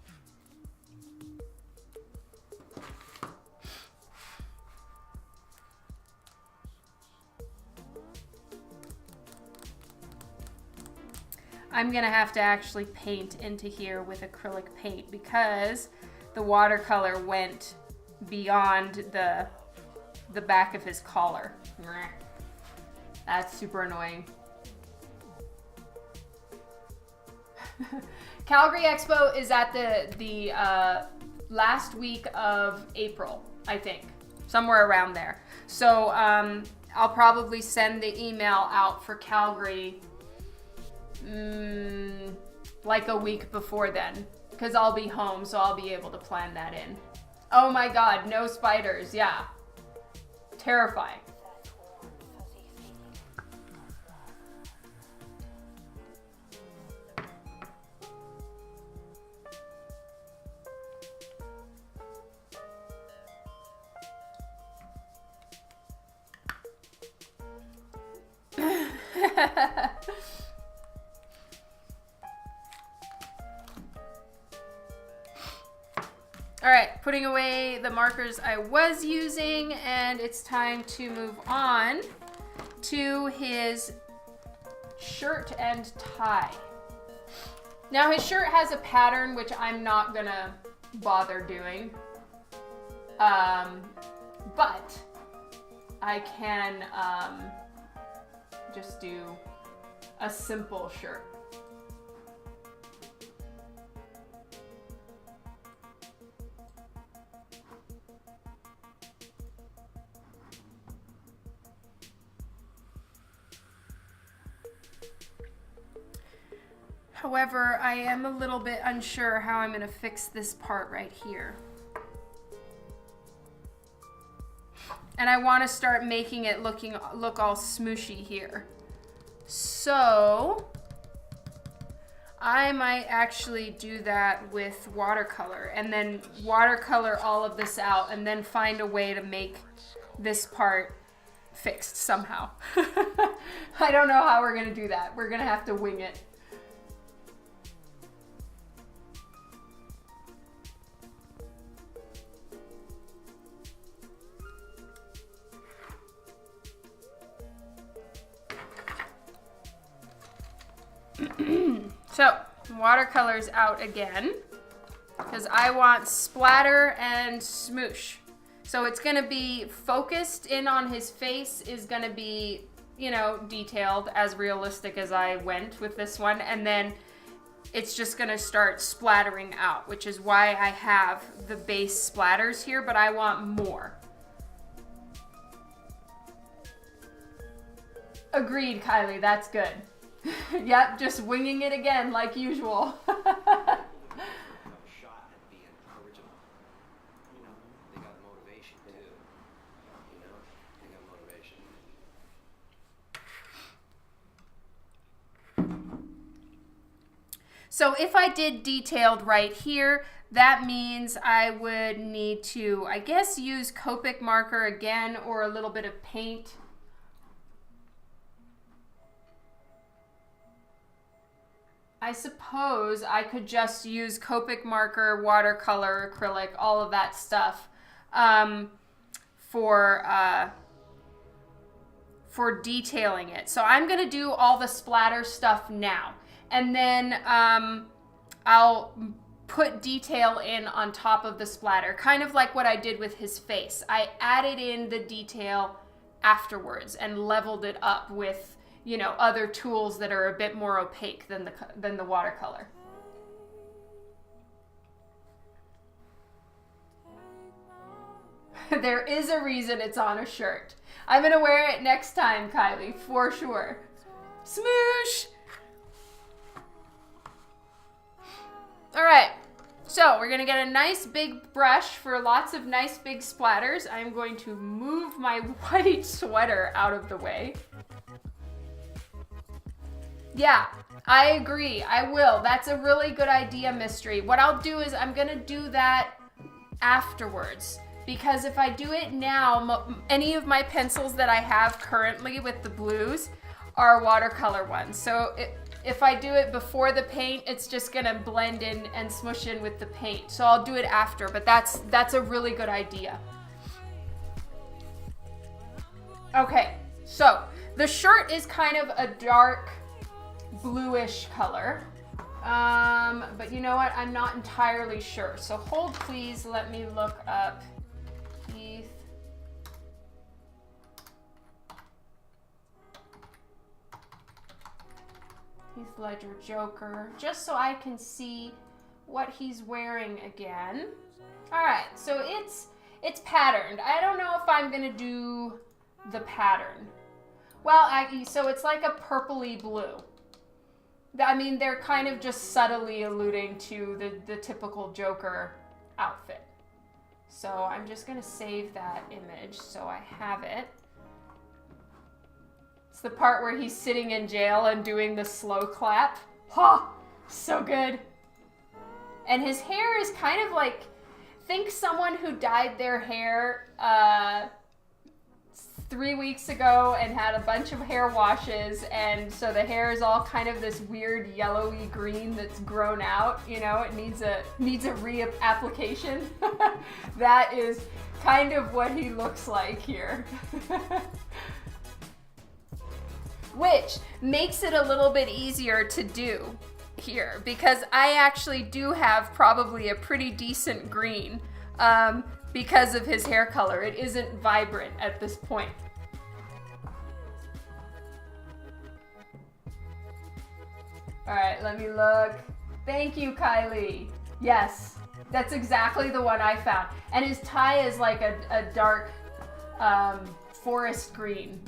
I'm gonna have to actually paint into here with acrylic paint because the watercolor went beyond the back of his collar. That's super annoying. Calgary Expo is at the last week of April, I think, somewhere around there. So I'll probably send the email out for Calgary like a week before then, because I'll be home, so I'll be able to plan that in. Oh my god, no spiders. Yeah, terrifying. All right, putting away the markers I was using, and it's time to move on to his shirt and tie. Now his shirt has a pattern, which I'm not gonna bother doing, but I can just do a simple shirt. However, I am a little bit unsure how I'm gonna fix this part right here. And I wanna start making it look all smooshy here. So, I might actually do that with watercolor and then watercolor all of this out and then find a way to make this part fixed somehow. I don't know how we're gonna do that. We're gonna have to wing it. So, watercolor's out again because I want splatter and smoosh. So it's gonna be focused in on his face is gonna be you know, detailed, as realistic as I went with this one, and then it's just gonna start splattering out, which is why I have the base splatters here, but I want more. Agreed, Kylie, that's good. Yep, just winging it again like usual. Shot at being original. You know, they got motivation too. You know, they got motivation. So if I did detailed right here, that means I would need to, I guess, use Copic marker again or a little bit of paint. I suppose I could just use Copic marker, watercolor, acrylic, all of that stuff for detailing it. So I'm gonna do all the splatter stuff now, and then I'll put detail in on top of the splatter, kind of like what I did with his face. I added in the detail afterwards and leveled it up with, you know, other tools that are a bit more opaque than the watercolor. There is a reason it's on a shirt. I'm gonna wear it next time, Kylie, for sure. Smoosh! All right, so we're gonna get a nice big brush for lots of nice big splatters. I'm going to move my white sweater out of the way. Yeah, I agree. I will. That's a really good idea, Mystery. What I'll do is I'm gonna do that afterwards, because if I do it now, any of my pencils that I have currently with the blues are watercolor ones. So if I do it before the paint, it's just gonna blend in and smush in with the paint. So I'll do it after, but that's a really good idea. Okay, so the shirt is kind of a dark bluish color, but you know what, I'm not entirely sure, so hold please, let me look up Heath. Heath Ledger Joker, just so I can see what he's wearing again. All right, so it's patterned. I don't know if I'm gonna do the pattern. Well, so it's like a purpley blue. I mean, they're kind of just subtly alluding to the typical Joker outfit. So I'm just gonna save that image so I have it. It's the part where he's sitting in jail and doing the slow clap. Ha! So good. And his hair is kind of like, think someone who dyed their hair 3 weeks ago and had a bunch of hair washes, and so the hair is all kind of this weird yellowy green that's grown out, you know, it needs a reapplication. That is kind of what he looks like here. Which makes it a little bit easier to do here, because I actually do have probably a pretty decent green because of his hair color. It isn't vibrant at this point. All right, let me look. Thank you, Kylie. Yes, that's exactly the one I found. And his tie is like a dark forest green.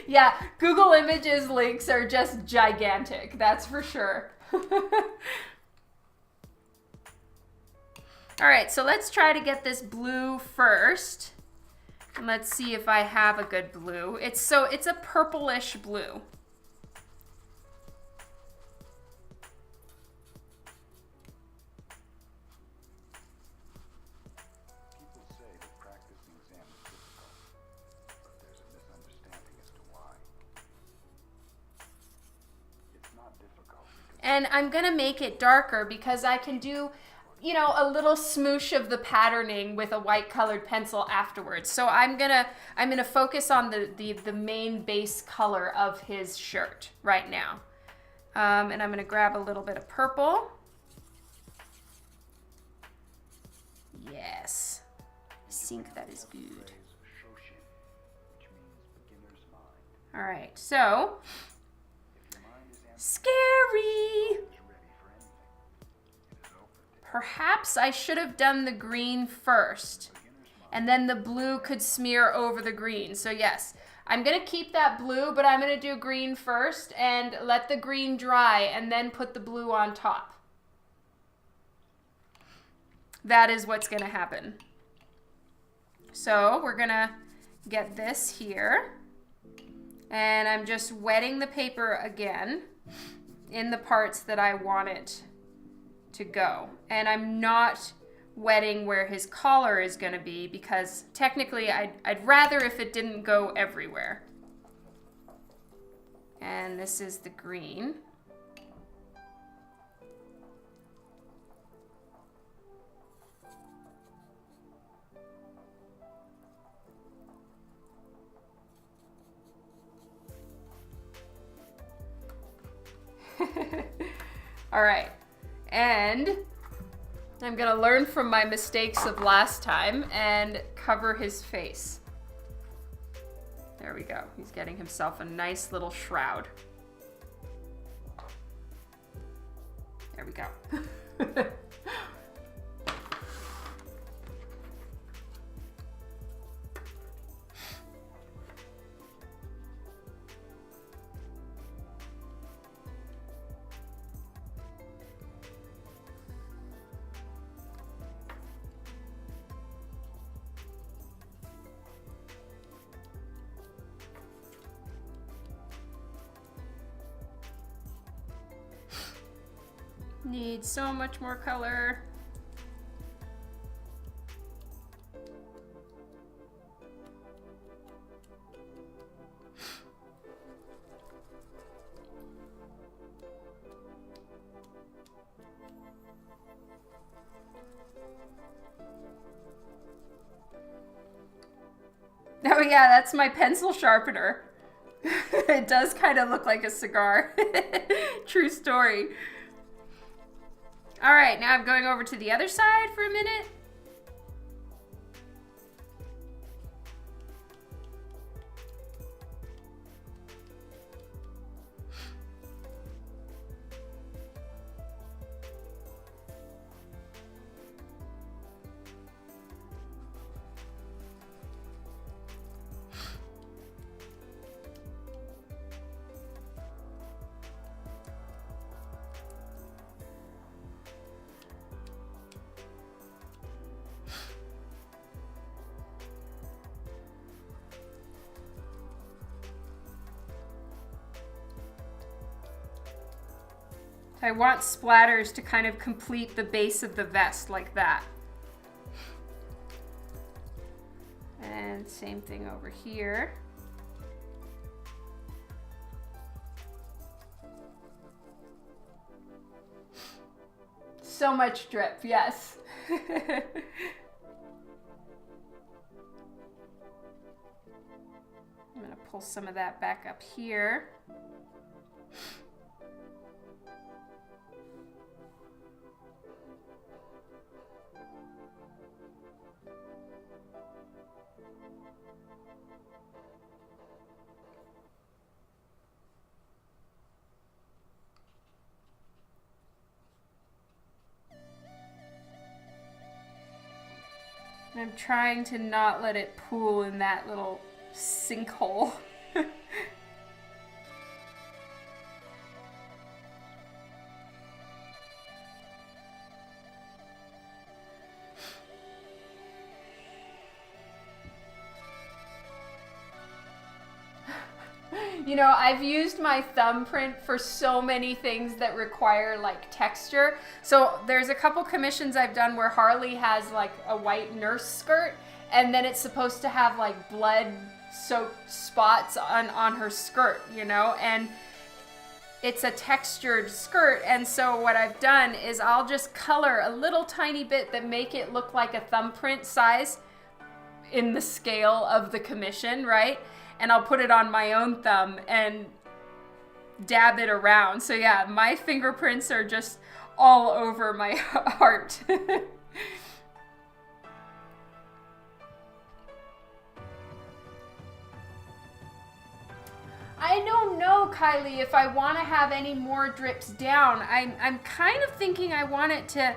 Yeah, Google Images links are just gigantic, that's for sure. All right, so let's try to get this blue first. And let's see if I have a good blue. It's a purplish blue. People say that practicing exam is difficult, but there's a misunderstanding as to why. It's not difficult because... And I'm gonna make it darker because I can do, you know, a little smoosh of the patterning with a white colored pencil afterwards. So I'm gonna focus on the main base color of his shirt right now. And I'm gonna grab a little bit of purple. Yes. sync, that is good. Shoshin, which means beginner's mind. All right, so If your mind is scary. ready for anything, it is open to Perhaps I should have done the green first, and then the blue could smear over the green. So yes, I'm gonna keep that blue, but I'm gonna do green first and let the green dry and then put the blue on top. That is what's gonna happen. So we're gonna get this here, and I'm just wetting the paper again in the parts that I want it to go. And I'm not wetting where his collar is going to be, because technically I'd rather if it didn't go everywhere. And this is the green. All right, and I'm gonna learn from my mistakes of last time and cover his face. There we go. He's getting himself a nice little shroud. There we go. Need so much more color. Oh yeah, that's my pencil sharpener. It does kind of look like a cigar. True story. All right, now I'm going over to the other side for a minute. I want splatters to kind of complete the base of the vest like that. And same thing over here. So much drip, yes. I'm gonna pull some of that back up here. I'm trying to not let it pool in that little sinkhole. You know, I've used my thumbprint for so many things that require like texture. So there's a couple commissions I've done where Harley has like a white nurse skirt, and then it's supposed to have like blood soaked spots on her skirt, you know, and it's a textured skirt. And so what I've done is I'll just color a little tiny bit that make it look like a thumbprint size in the scale of the commission, right? And I'll put it on my own thumb and dab it around. So yeah, my fingerprints are just all over my art. I don't know, Kylie, if I want to have any more drips down. I'm kind of thinking I want it to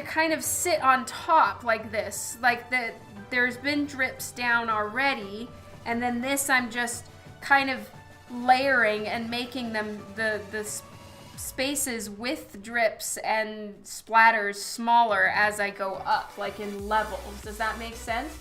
kind of sit on top like this, like that. There's been drips down already, and then this I'm just kind of layering and making them the spaces with drips and splatters smaller as I go up, like in levels. Does that make sense?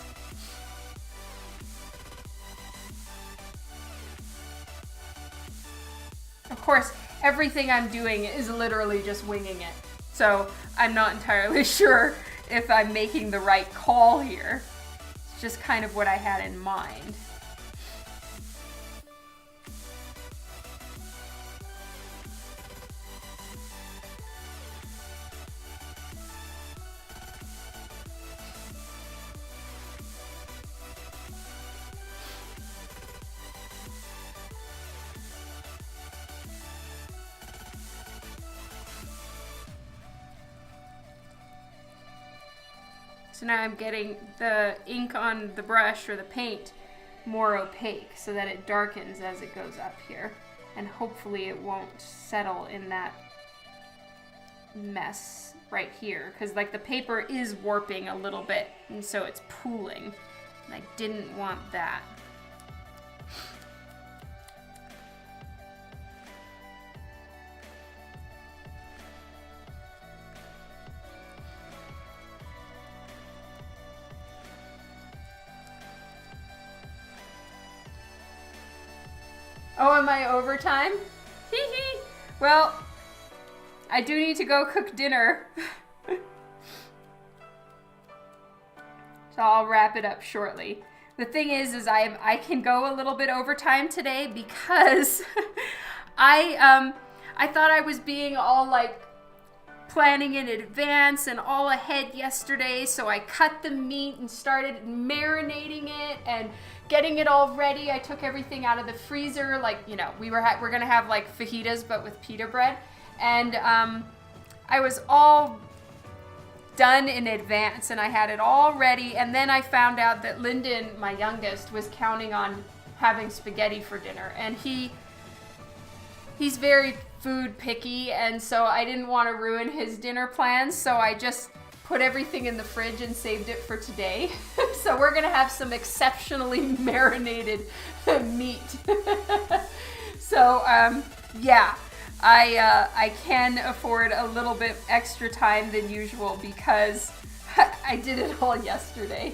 Of course, everything I'm doing is literally just winging it. So I'm not entirely sure if I'm making the right call here. It's just kind of what I had in mind. So now I'm getting the ink on the brush or the paint more opaque so that it darkens as it goes up here. And hopefully it won't settle in that mess right here, because like the paper is warping a little bit and so it's pooling. And I didn't want that. Oh, am I overtime? Hee hee. Well, I do need to go cook dinner. So I'll wrap it up shortly. The thing is I can go a little bit overtime today because I thought I was being all like planning in advance and all ahead yesterday, so I cut the meat and started marinating it and getting it all ready. I took everything out of the freezer, like, you know, we're gonna have like fajitas but with pita bread, and I was all done in advance and I had it all ready, and then I found out that Lyndon, my youngest, was counting on having spaghetti for dinner, and he's very food picky, and so I didn't want to ruin his dinner plans, so I just put everything in the fridge and saved it for today. So we're gonna have some exceptionally marinated meat. So yeah, I can afford a little bit extra time than usual because I did it all yesterday.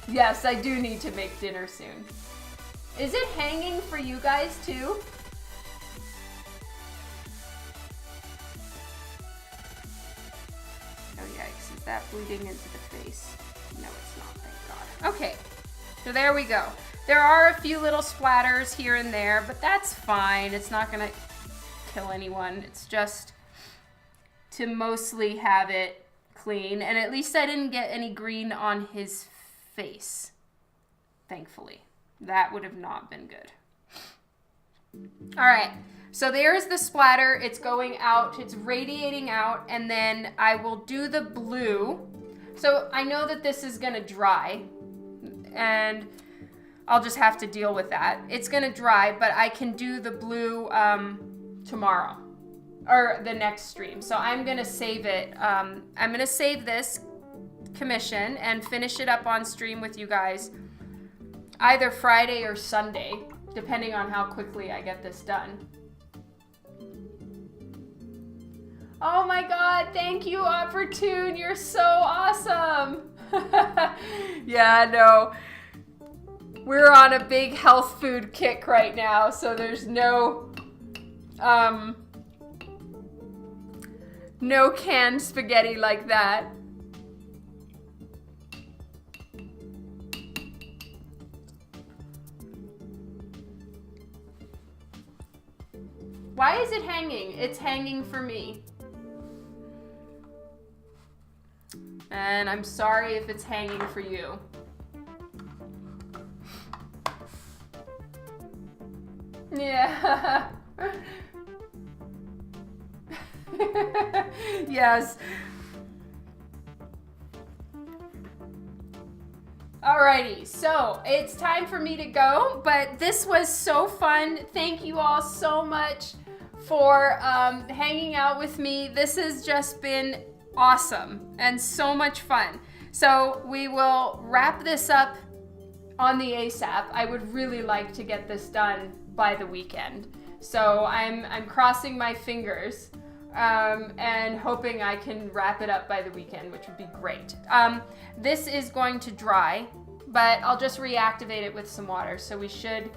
Yes, I do need to make dinner soon. Is it hanging for you guys too? Oh yikes, is that bleeding into the face? No, it's not, thank God. Okay, so there we go. There are a few little splatters here and there, but that's fine. It's not gonna kill anyone. It's just to mostly have it clean, and at least I didn't get any green on his face, thankfully. That would have not been good. All right, so there's the splatter. It's going out, it's radiating out, and then I will do the blue. So I know that this is gonna dry, and I'll just have to deal with that. It's gonna dry, but I can do the blue tomorrow, or the next stream. So I'm gonna save it. I'm gonna save this commission and finish it up on stream with you guys either Friday or Sunday, depending on how quickly I get this done. Oh my God, thank you, Opportune. You're so awesome. Yeah, no. We're on a big health food kick right now, so there's no canned spaghetti like that. Why is it hanging? It's hanging for me. And I'm sorry if it's hanging for you. Yeah. Yes. Alrighty, so it's time for me to go, but this was so fun. Thank you all so much for hanging out with me. This has just been awesome and so much fun. So we will wrap this up on the ASAP. I would really like to get this done by the weekend. So I'm crossing my fingers and hoping I can wrap it up by the weekend, which would be great. This is going to dry, but I'll just reactivate it with some water. So we should,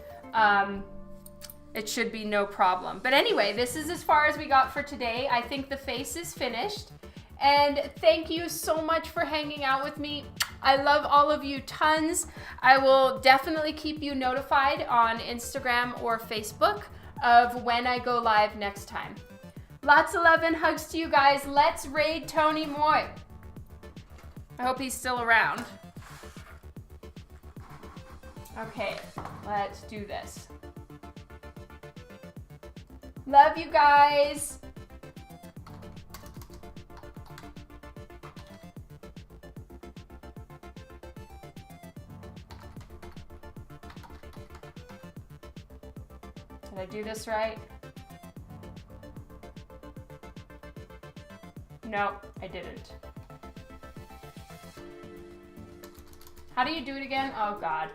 it should be no problem. But anyway, this is as far as we got for today. I think the face is finished. And thank you so much for hanging out with me. I love all of you tons. I will definitely keep you notified on Instagram or Facebook of when I go live next time. Lots of love and hugs to you guys. Let's raid Tony Moy. I hope he's still around. Okay, let's do this. Love you guys. Did I do this right? No, I didn't. How do you do it again? Oh God.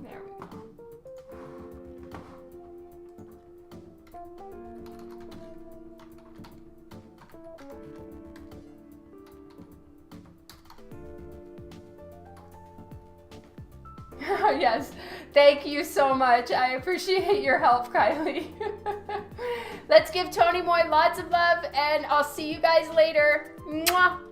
There we go. Yes, thank you so much. I appreciate your help, Kylie. Let's give Tony Moy lots of love, and I'll see you guys later. Mwah!